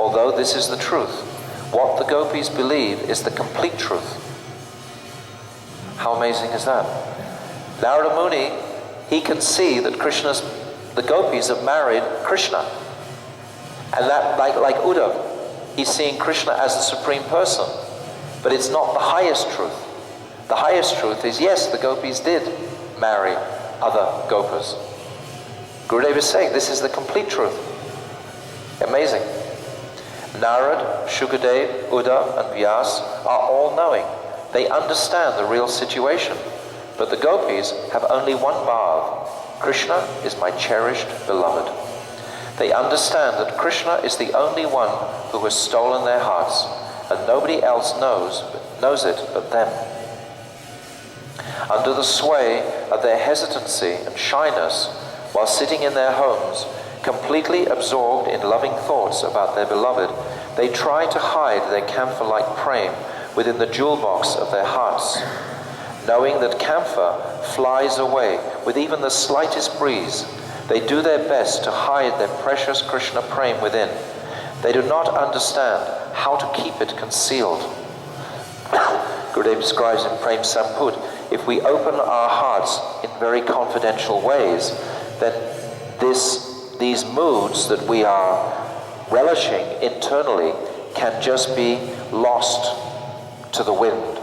Speaker 1: Although this is the truth, what the gopis believe is the complete truth. How amazing is that? Narada Muni, he can see that the gopis have married Krishna. And that, like Uddhav, he's seeing Krishna as the supreme person. But it's not the highest truth. The highest truth is, yes, the gopis did marry other gopas. Gurudev is saying this is the complete truth. Amazing. Narad, Shukadev, Uddhav, and Vyas are all knowing. They understand the real situation. But the gopis have only one bhav. Krishna is my cherished beloved. They understand that Krishna is the only one who has stolen their hearts, and nobody else knows it but them. Under the sway of their hesitancy and shyness, while sitting in their homes, completely absorbed in loving thoughts about their beloved, they try to hide their camphor-like prem within the jewel box of their hearts. Knowing that camphor flies away with even the slightest breeze, they do their best to hide their precious Krishna prem within. They do not understand how to keep it concealed. Gurudev describes in Prem Samput, if we open our hearts in very confidential ways, then these moods that we are relishing internally can just be lost to the wind.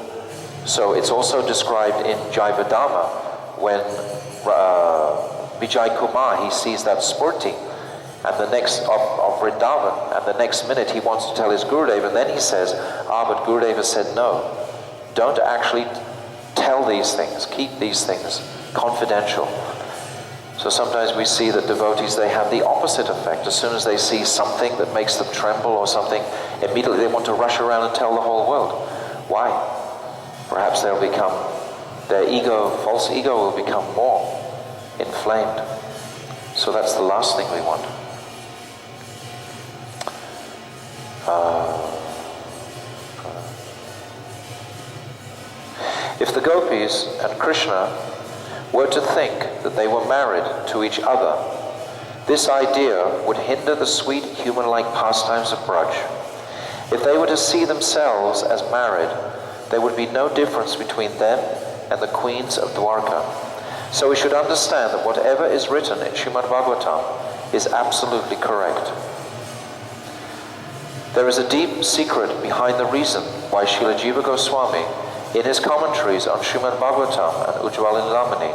Speaker 1: So it's also described in Jaivadama when Vijay Kumar, he sees that Spurti and the next of Vrindavan, and the next minute he wants to tell his Gurudev, and then he says, but Gurudev has said no, don't actually tell these things, keep these things confidential. So sometimes we see that devotees, they have the opposite effect. As soon as they see something that makes them tremble or something, immediately they want to rush around and tell the whole world. Why? Perhaps they'll become, their ego, false ego will become more inflamed. So that's the last thing we want. If the gopis and Krishna were to think that they were married to each other, this idea would hinder the sweet human-like pastimes of Braj. If they were to see themselves as married, there would be no difference between them and the queens of Dwarka. So we should understand that whatever is written in Srimad Bhagavatam is absolutely correct. There is a deep secret behind the reason why Srila Jiva Goswami, in his commentaries on Srimad Bhagavatam and Ujjvala Nilamani,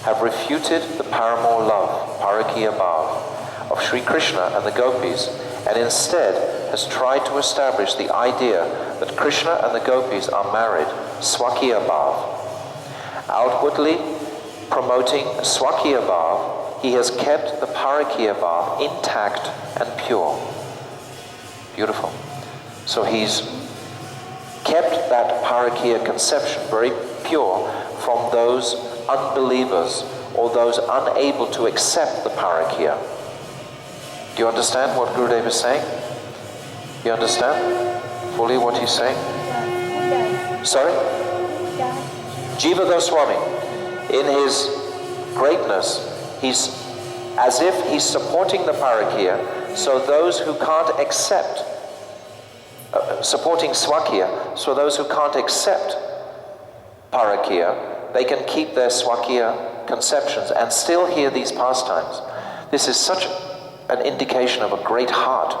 Speaker 1: have refuted the paramour love, Parakiya Bhav, of Sri Krishna and the gopis, and instead has tried to establish the idea that Krishna and the gopis are married, Swakiya Bhav. Outwardly promoting Swakiya Bhav, he has kept the Parakiya Bhav intact and pure. Beautiful. So he's kept that Parakiya conception very pure from those unbelievers or those unable to accept the Parakiya. Do you understand what Gurudev is saying? You understand fully what he's saying? Sorry? Jiva Goswami, in his greatness, he's as if he's supporting the Parakiya, so those who can't accept, supporting Swakiya, so those who can't accept Parakiya, they can keep their Swakiya conceptions and still hear these pastimes. This is such an indication of a great heart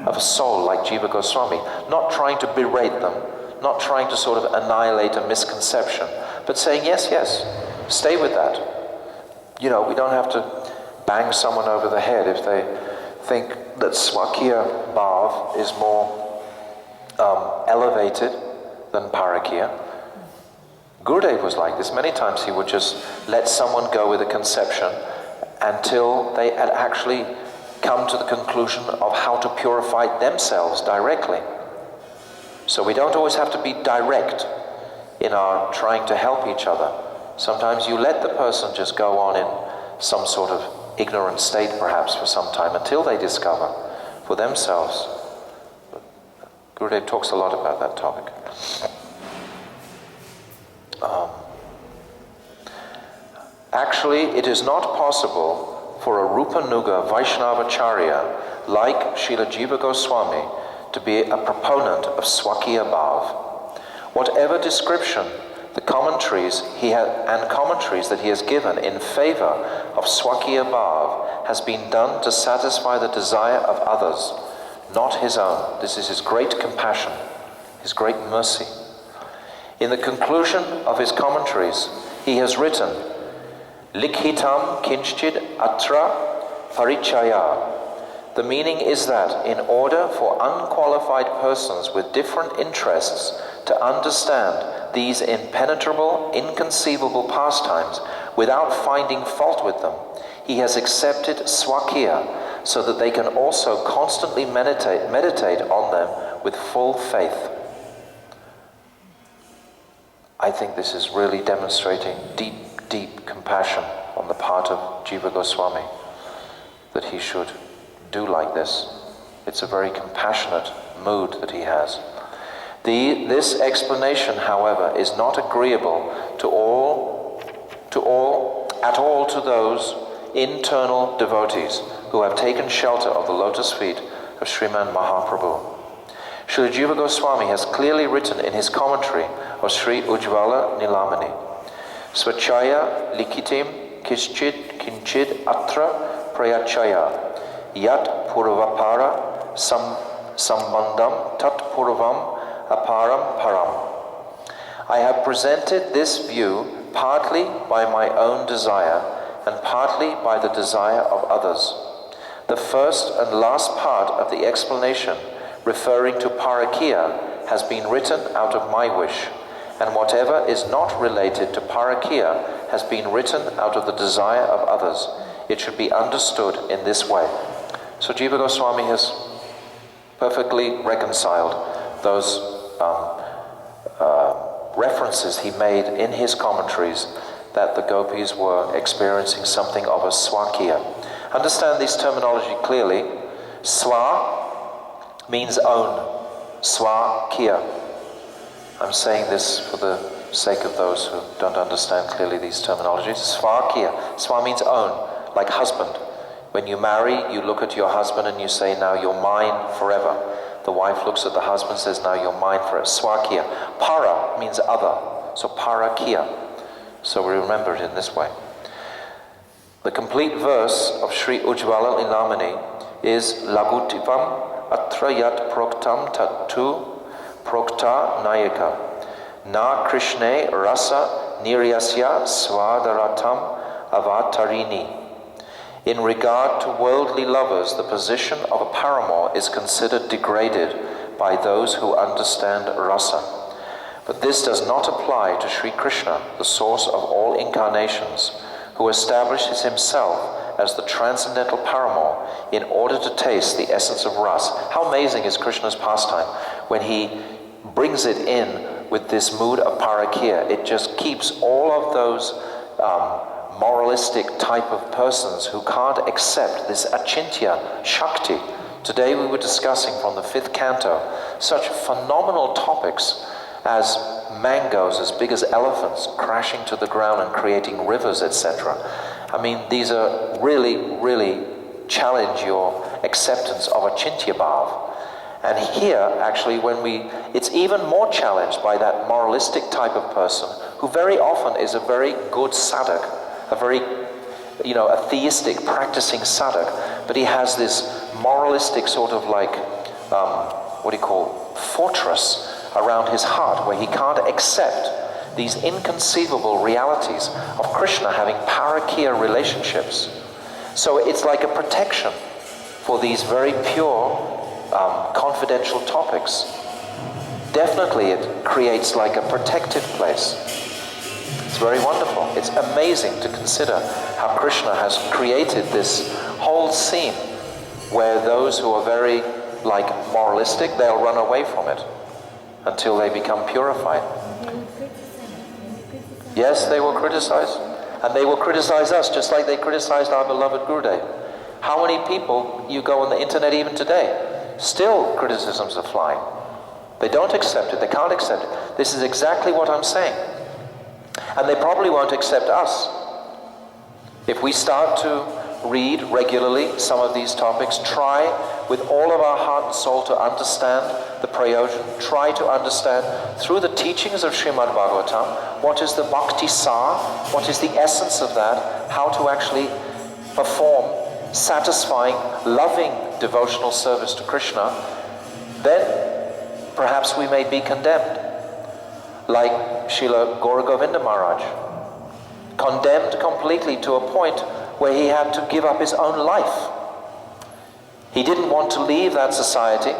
Speaker 1: of a soul like Jiva Goswami, not trying to berate them, not trying to sort of annihilate a misconception, but saying, yes, yes, stay with that. You know, we don't have to bang someone over the head if they think that Swakiya Bhav is more elevated than Parakiya. Gurudev was like this. Many times he would just let someone go with a conception until they had actually come to the conclusion of how to purify themselves directly. So we don't always have to be direct in our trying to help each other. Sometimes you let the person just go on in some sort of ignorant state perhaps for some time until they discover for themselves. Gurudev talks a lot about that topic. Actually, it is not possible for a Rupanuga Vaishnavacharya like Srila Jiva Goswami to be a proponent of Swakiya Bhav. Whatever description the commentaries that he has given in favor of Swakiya Bhav has been done to satisfy the desire of others, not his own. This is his great compassion, his great mercy. In the conclusion of his commentaries, he has written, Likhitam kinchid atra parichaya. The meaning is that in order for unqualified persons with different interests to understand these impenetrable, inconceivable pastimes without finding fault with them, he has accepted Swakiya so that they can also constantly meditate on them with full faith. I think this is really demonstrating deep, deep compassion on the part of Jiva Goswami, that he should do like this. It's a very compassionate mood that he has. This explanation, however, is not agreeable at all to those internal devotees who have taken shelter of the lotus feet of Sriman Mahaprabhu. Srila Jiva Goswami has clearly written in his commentary of Sri Ujjvala Nilamani, Swachaya likitim kinchid atra prayachaya yat purvapara sambandham tat purvam aparam param. I have presented this view partly by my own desire and partly by the desire of others. The first and last part of the explanation referring to Parakiya has been written out of my wish, and whatever is not related to Parakiya has been written out of the desire of others. it should be understood in this way. So Jiva Goswami has perfectly reconciled those references he made in his commentaries that the gopis were experiencing something of a swakiya. Understand this terminology clearly. Swa means own. Swakiya. I'm saying this for the sake of those who don't understand clearly these terminologies. Swakiya. Swa means own, like husband. When you marry, you look at your husband and you say, now you're mine forever. The wife looks at the husband and says, now you're mine forever. Swakiya. Para means other. So parakiya. So we remember it in this way. The complete verse of Sri Ujjvala Linamani is Lagutivam Atrayat Proktam Tatu Prokta Nayaka Na Krishne Rasa Niryasya Swadaratam Avatarini. In regard to worldly lovers, the position of a paramour is considered degraded by those who understand rasa. But this does not apply to Sri Krishna, the source of all incarnations, who establishes himself as the transcendental paramour in order to taste the essence of ras. How amazing is Krishna's pastime when he brings it in with this mood of parakiya. It just keeps all of those moralistic type of persons who can't accept this achintya shakti. Today we were discussing from the 5th Canto such phenomenal topics as mangoes as big as elephants crashing to the ground and creating rivers, etc. I mean, these are really, really challenge your acceptance of achintya bhav. And here, actually, it's even more challenged by that moralistic type of person who very often is a very good sadhak, a very, a theistic practicing sadhak, but he has this moralistic sort of like, fortress around his heart where he can't accept these inconceivable realities of Krishna having parakiya relationships. So it's like a protection for these very pure, confidential topics. Definitely it creates like a protective place. It's very wonderful. It's amazing to consider how Krishna has created this whole scene where those who are very like moralistic, they'll run away from it until they become purified. Yes, they will criticize. And they will criticize us just like they criticized our beloved Gurudev. How many people, you go on the internet even today, still criticisms are flying. They don't accept it, they can't accept it. This is exactly what I'm saying. And they probably won't accept us. If we start to read regularly some of these topics, try with all of our heart and soul to understand the prayojan, try to understand through the teachings of Srimad Bhagavatam, what is the bhakti sar, what is the essence of that, how to actually perform satisfying, loving devotional service to Krishna, then perhaps we may be condemned. Like Srila Gaura Govinda Maharaj, condemned completely to a point where he had to give up his own life. He didn't want to leave that society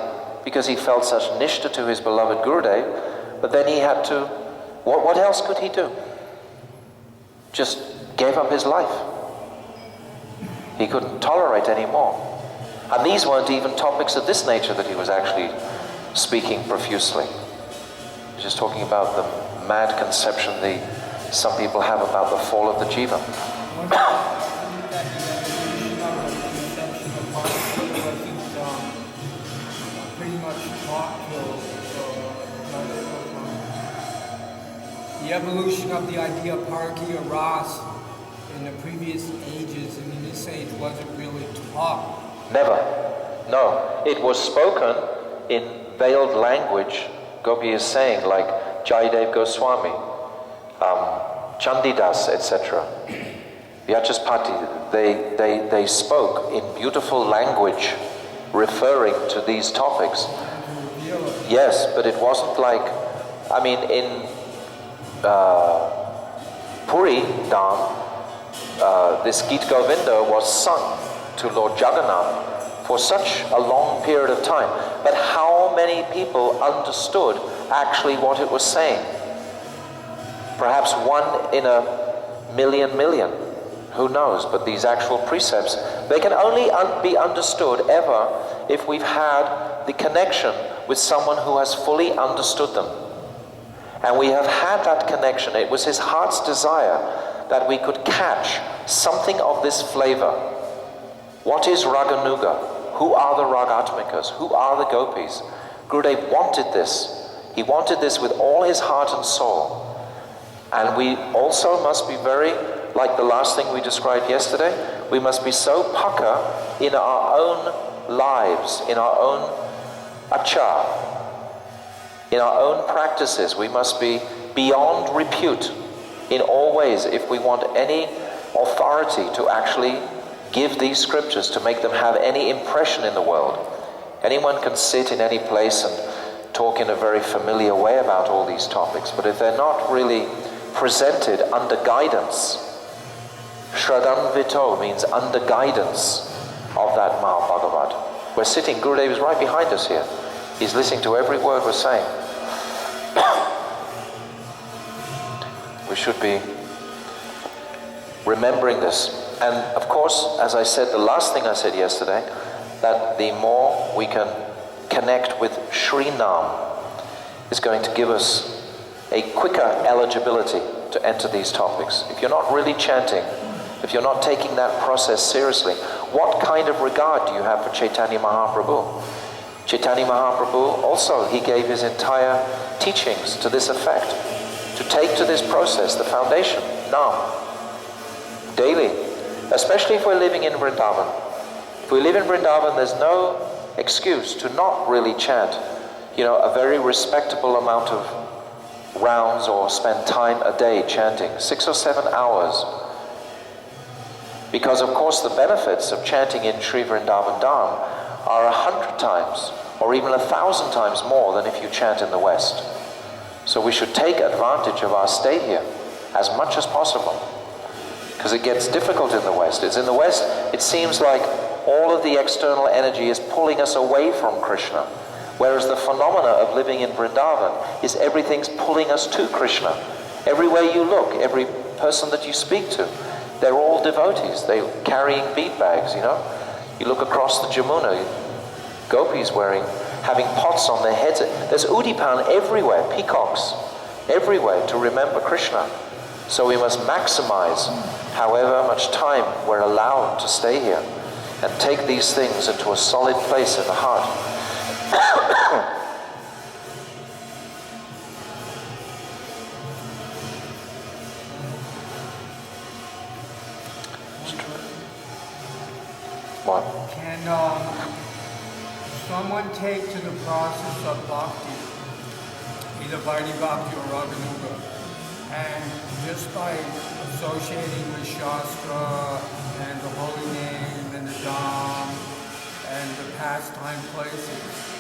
Speaker 1: because he felt such nishta to his beloved Gurudev, but then he had to, what else could he do? Just gave up his life. He couldn't tolerate anymore. And these weren't even topics of this nature that he was actually speaking profusely. He was just talking about the mad conception some people have about the fall of the jiva.
Speaker 2: The evolution of the idea of parakiya ras in the previous ages and in this age wasn't really taught.
Speaker 1: Never. No. It was spoken in veiled language, Gopi is saying, like Jayadev Goswami, Chandidas, etc. Vyachaspati, they spoke in beautiful language referring to these topics. Yes, but it wasn't like, in Puri Dham, this Gita Govinda was sung to Lord Jagannath for such a long period of time. But how many people understood actually what it was saying? Perhaps 1 in a million. who knows? But these actual precepts, they can only be understood ever if we've had the connection with someone who has fully understood them. And we have had that connection. It was his heart's desire that we could catch something of this flavor. What is Raganuga? Who are the Ragatmikas? Who are the gopis? Gurudev wanted this. He wanted this with all his heart and soul. And we also must be very, like the last thing we described yesterday, we must be so pukka in our own lives, in our own achar, in our own practices. We must be beyond repute in all ways if we want any authority to actually give these scriptures, to make them have any impression in the world. Anyone can sit in any place and talk in a very familiar way about all these topics, but if they're not really presented under guidance, Shraddhan Vito means under guidance of that Maha Bhagavad. We're sitting, Gurudev is right behind us here. He's listening to every word we're saying. We should be remembering this. And of course, as I said, the last thing I said yesterday, that the more we can connect with Sri Nam is going to give us a quicker eligibility to enter these topics. If you're not really chanting, if you're not taking that process seriously, what kind of regard do you have for Chaitanya Mahaprabhu? Chaitanya Mahaprabhu also, he gave his entire teachings to this effect, to take to this process the foundation, Nam, daily, especially if we're living in Vrindavan. If we live in Vrindavan, there's no excuse to not really chant, a very respectable amount of rounds or spend time a day chanting, 6 or 7 hours. Because of course the benefits of chanting in Sri Vrindavan Dham are 100 times or even 1,000 times more than if you chant in the West. So we should take advantage of our stay here as much as possible, because it gets difficult in the West. It's in the West, it seems like all of the external energy is pulling us away from Krishna. Whereas the phenomena of living in Vrindavan is everything's pulling us to Krishna. Everywhere you look, every person that you speak to, they're all devotees. They're carrying bead bags, You look across the Jamuna, gopis having pots on their heads. There's udipan everywhere, peacocks everywhere to remember Krishna. So we must maximize however much time we're allowed to stay here and take these things into a solid place in the heart. What?
Speaker 2: Can someone take to the process of bhakti, either Vaidhi Bhakti or Raganuga, and just by associating with Shastra and the holy name and the Dham and the pastime places,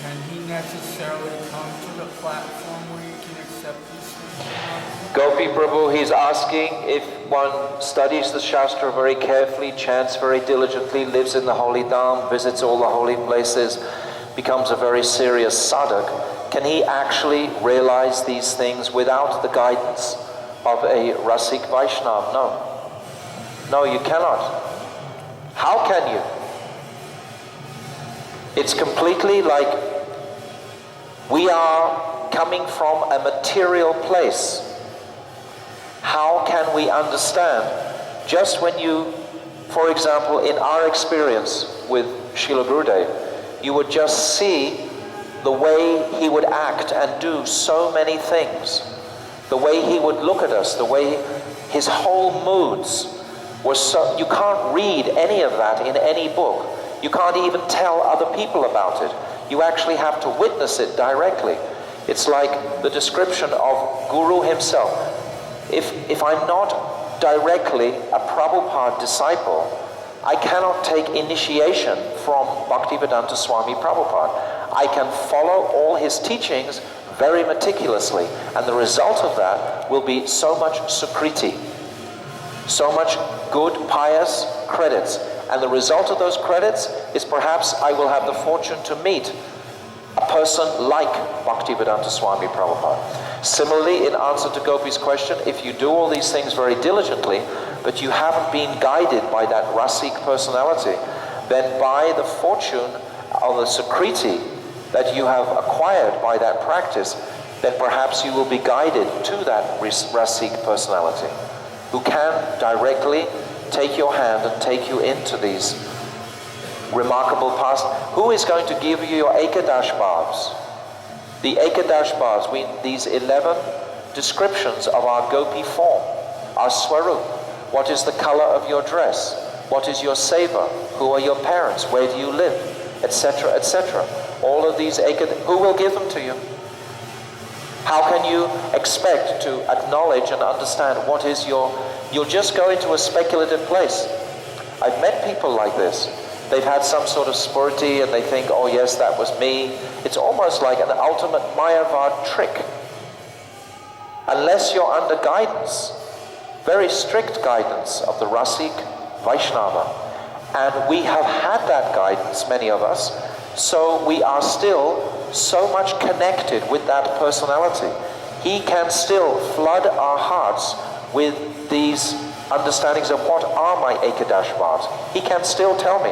Speaker 2: can he necessarily come to the platform where he can accept these things?
Speaker 1: Gopi Prabhu, he's asking if one studies the Shastra very carefully, chants very diligently, lives in the holy Dham, visits all the holy places, becomes a very serious sadhak, can he actually realize these things without the guidance of a Rasik Vaishnav? No. No, you cannot. How can you? It's completely like we are coming from a material place. How can we understand? Just when you, for example, in our experience with Srila Gurudev, you would just see the way he would act and do so many things, the way he would look at us, the way his whole moods were so, you can't read any of that in any book. You can't even tell other people about it. You actually have to witness it directly. It's like the description of Guru himself. If I'm not directly a Prabhupada disciple, I cannot take initiation from Bhaktivedanta Swami Prabhupada. I can follow all his teachings very meticulously, and the result of that will be so much sukriti, so much good, pious credits. And the result of those credits is perhaps I will have the fortune to meet a person like Bhaktivedanta Swami Prabhupada. Similarly, in answer to Gopi's question, if you do all these things very diligently, but you haven't been guided by that Rasik personality, then by the fortune or the Sukriti that you have acquired by that practice, then perhaps you will be guided to that Rasik personality, who can directly take your hand and take you into these remarkable paths. Who is going to give you your Ekadash bhavs? The Ekadash bhavs, these 11 descriptions of our Gopi form, our Swarup. What is the color of your dress? What is your seva? Who are your parents? Where do you live? Etc., etc. All of these who will give them to you? How can you expect to acknowledge and understand what is you'll just go into a speculative place. I've met people like this. They've had some sort of spurti and they think, oh yes, that was me. It's almost like an ultimate Mayavad trick. Unless you're under guidance, very strict guidance of the Rasik Vaishnava. And we have had that guidance, many of us, so we are still so much connected with that personality. He can still flood our hearts with these understandings of what are my Ekadash bhavs. He can still tell me.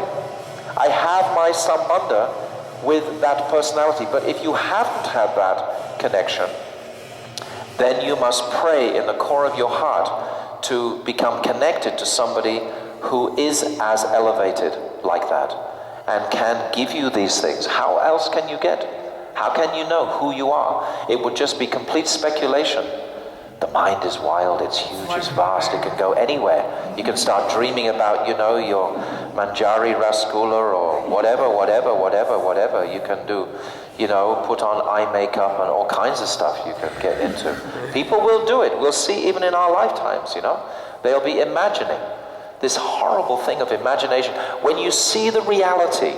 Speaker 1: I have my sambandha with that personality, but if you haven't had that connection, then you must pray in the core of your heart to become connected to somebody who is as elevated like that and can give you these things. How else can you get? How can you know who you are? It would just be complete speculation. The mind is wild, it's huge, it's vast, it can go anywhere. You can start dreaming about, your Manjari Rasgula or whatever. You can do, put on eye makeup and all kinds of stuff you can get into. People will do it. We'll see even in our lifetimes, They'll be imagining this horrible thing of imagination. When you see the reality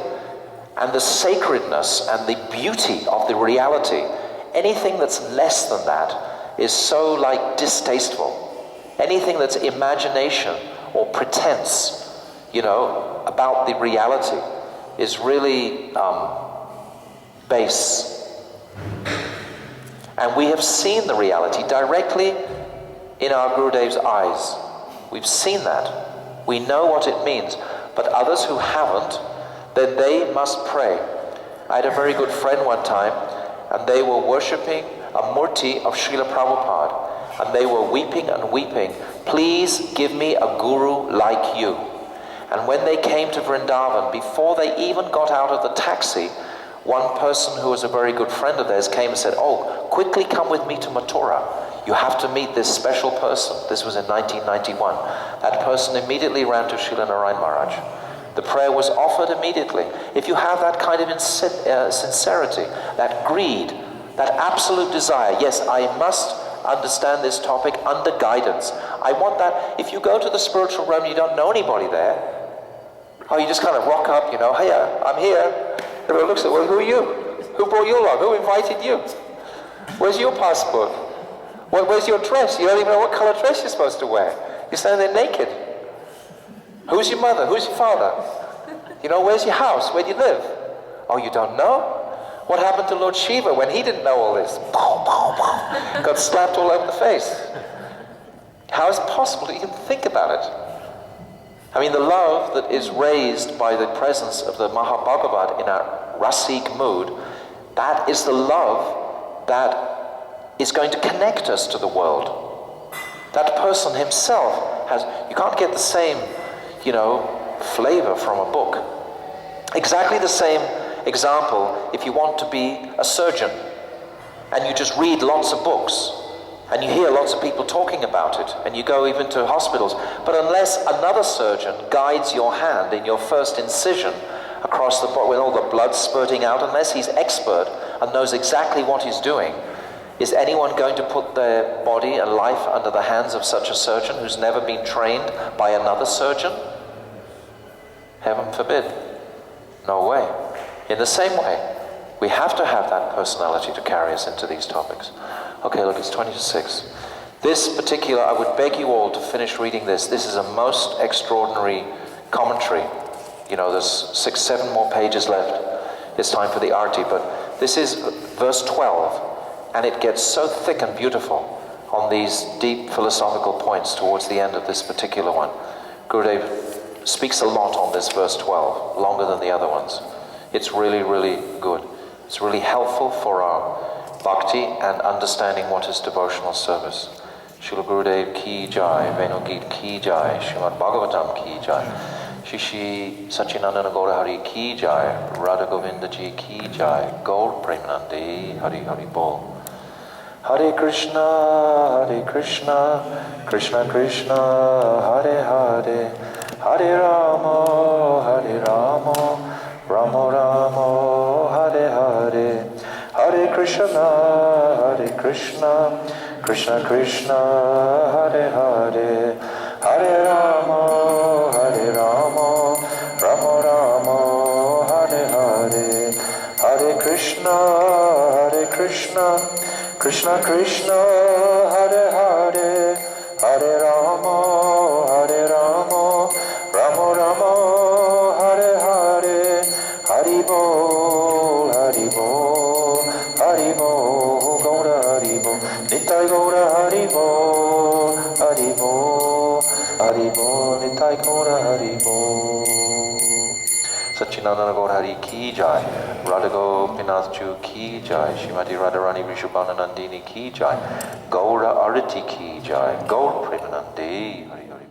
Speaker 1: and the sacredness and the beauty of the reality, anything that's less than that is so distasteful. Anything that's imagination or pretense, about the reality is really base. And we have seen the reality directly in our Gurudev's eyes. We've seen that. We know what it means. But others who haven't, then they must pray. I had a very good friend one time, and they were worshipping a murti of Srila Prabhupada, and they were weeping and weeping, please give me a guru like you. And when they came to Vrindavan, before they even got out of the taxi, one person who was a very good friend of theirs came and said, oh, quickly come with me to Mathura. You have to meet this special person. This was in 1991. That person immediately ran to Srila Narayan Maharaj. The prayer was offered immediately. If you have that kind of sincerity, that greed, that absolute desire, yes, I must understand this topic under guidance. I want that. If you go to the spiritual realm, you don't know anybody there. Oh, you just kind of rock up, hey, I'm here. Everyone looks at, well, who are you? Who brought you along? Who invited you? Where's your passport? Where's your dress? You don't even know what color dress you're supposed to wear. You're standing there naked. Who's your mother? Who's your father? Where's your house? Where do you live? Oh, you don't know? What happened to Lord Shiva when he didn't know all this? Got slapped all over the face. How is it possible to even think about it? I mean, the love that is raised by the presence of the Mahabhagavat in our Rasik mood, that is the love that is going to connect us to the world. That person himself has, you can't get the same, flavor from a book. Exactly the same example if you want to be a surgeon and you just read lots of books and you hear lots of people talking about it and you go even to hospitals, but unless another surgeon guides your hand in your first incision across the body with all the blood spurting out, unless he's expert and knows exactly what he's doing, is anyone going to put their body and life under the hands of such a surgeon who's never been trained by another surgeon? Heaven forbid. No way. In the same way, we have to have that personality to carry us into these topics. Okay, look, it's 20 to 6. This particular, I would beg you all to finish reading this. This is a most extraordinary commentary. There's 6, 7 more pages left. It's time for the arti, but this is verse 12. And it gets so thick and beautiful on these deep philosophical points towards the end of this particular one. Gurudev speaks a lot on this verse 12, longer than the other ones. It's really, really good. It's really helpful for our bhakti and understanding what is devotional service. Srila Gurudev ki jai, Venu Gita ki jai, Srimad Bhagavatam ki jai, Shishi Sachinandana Gaura Hari ki jai, Radha Govinda ji ki jai, Gaur Premanandi, Hari Hari Bol. Hare Krishna, Krishna Krishna, Hare Hare, Hare Rama, Rama Rama, Hare Hare, Hare Krishna, Krishna Krishna, Hare Hare, Hare Rama, Rama Rama, Hare Hare, Hare Krishna, Krishna Krishna, Hare Hare, Hare Rama, Rama Rama, Hare Hare, Hari Bol, Hari Bol, Hari Bol, Gaura Hari Bol, Nitai Gaura Hari Bol, Hari Bol, Hari Bol, Nitai Gaura Hari Bol. Sachinandana Gaura Hari ki jai, Radha Gopinath Ju ki jai, Srimati Radharani Vrishabhana Nandini ki jai, Gaura Arati ki jai, Gaur Premanandi, Hari Hari.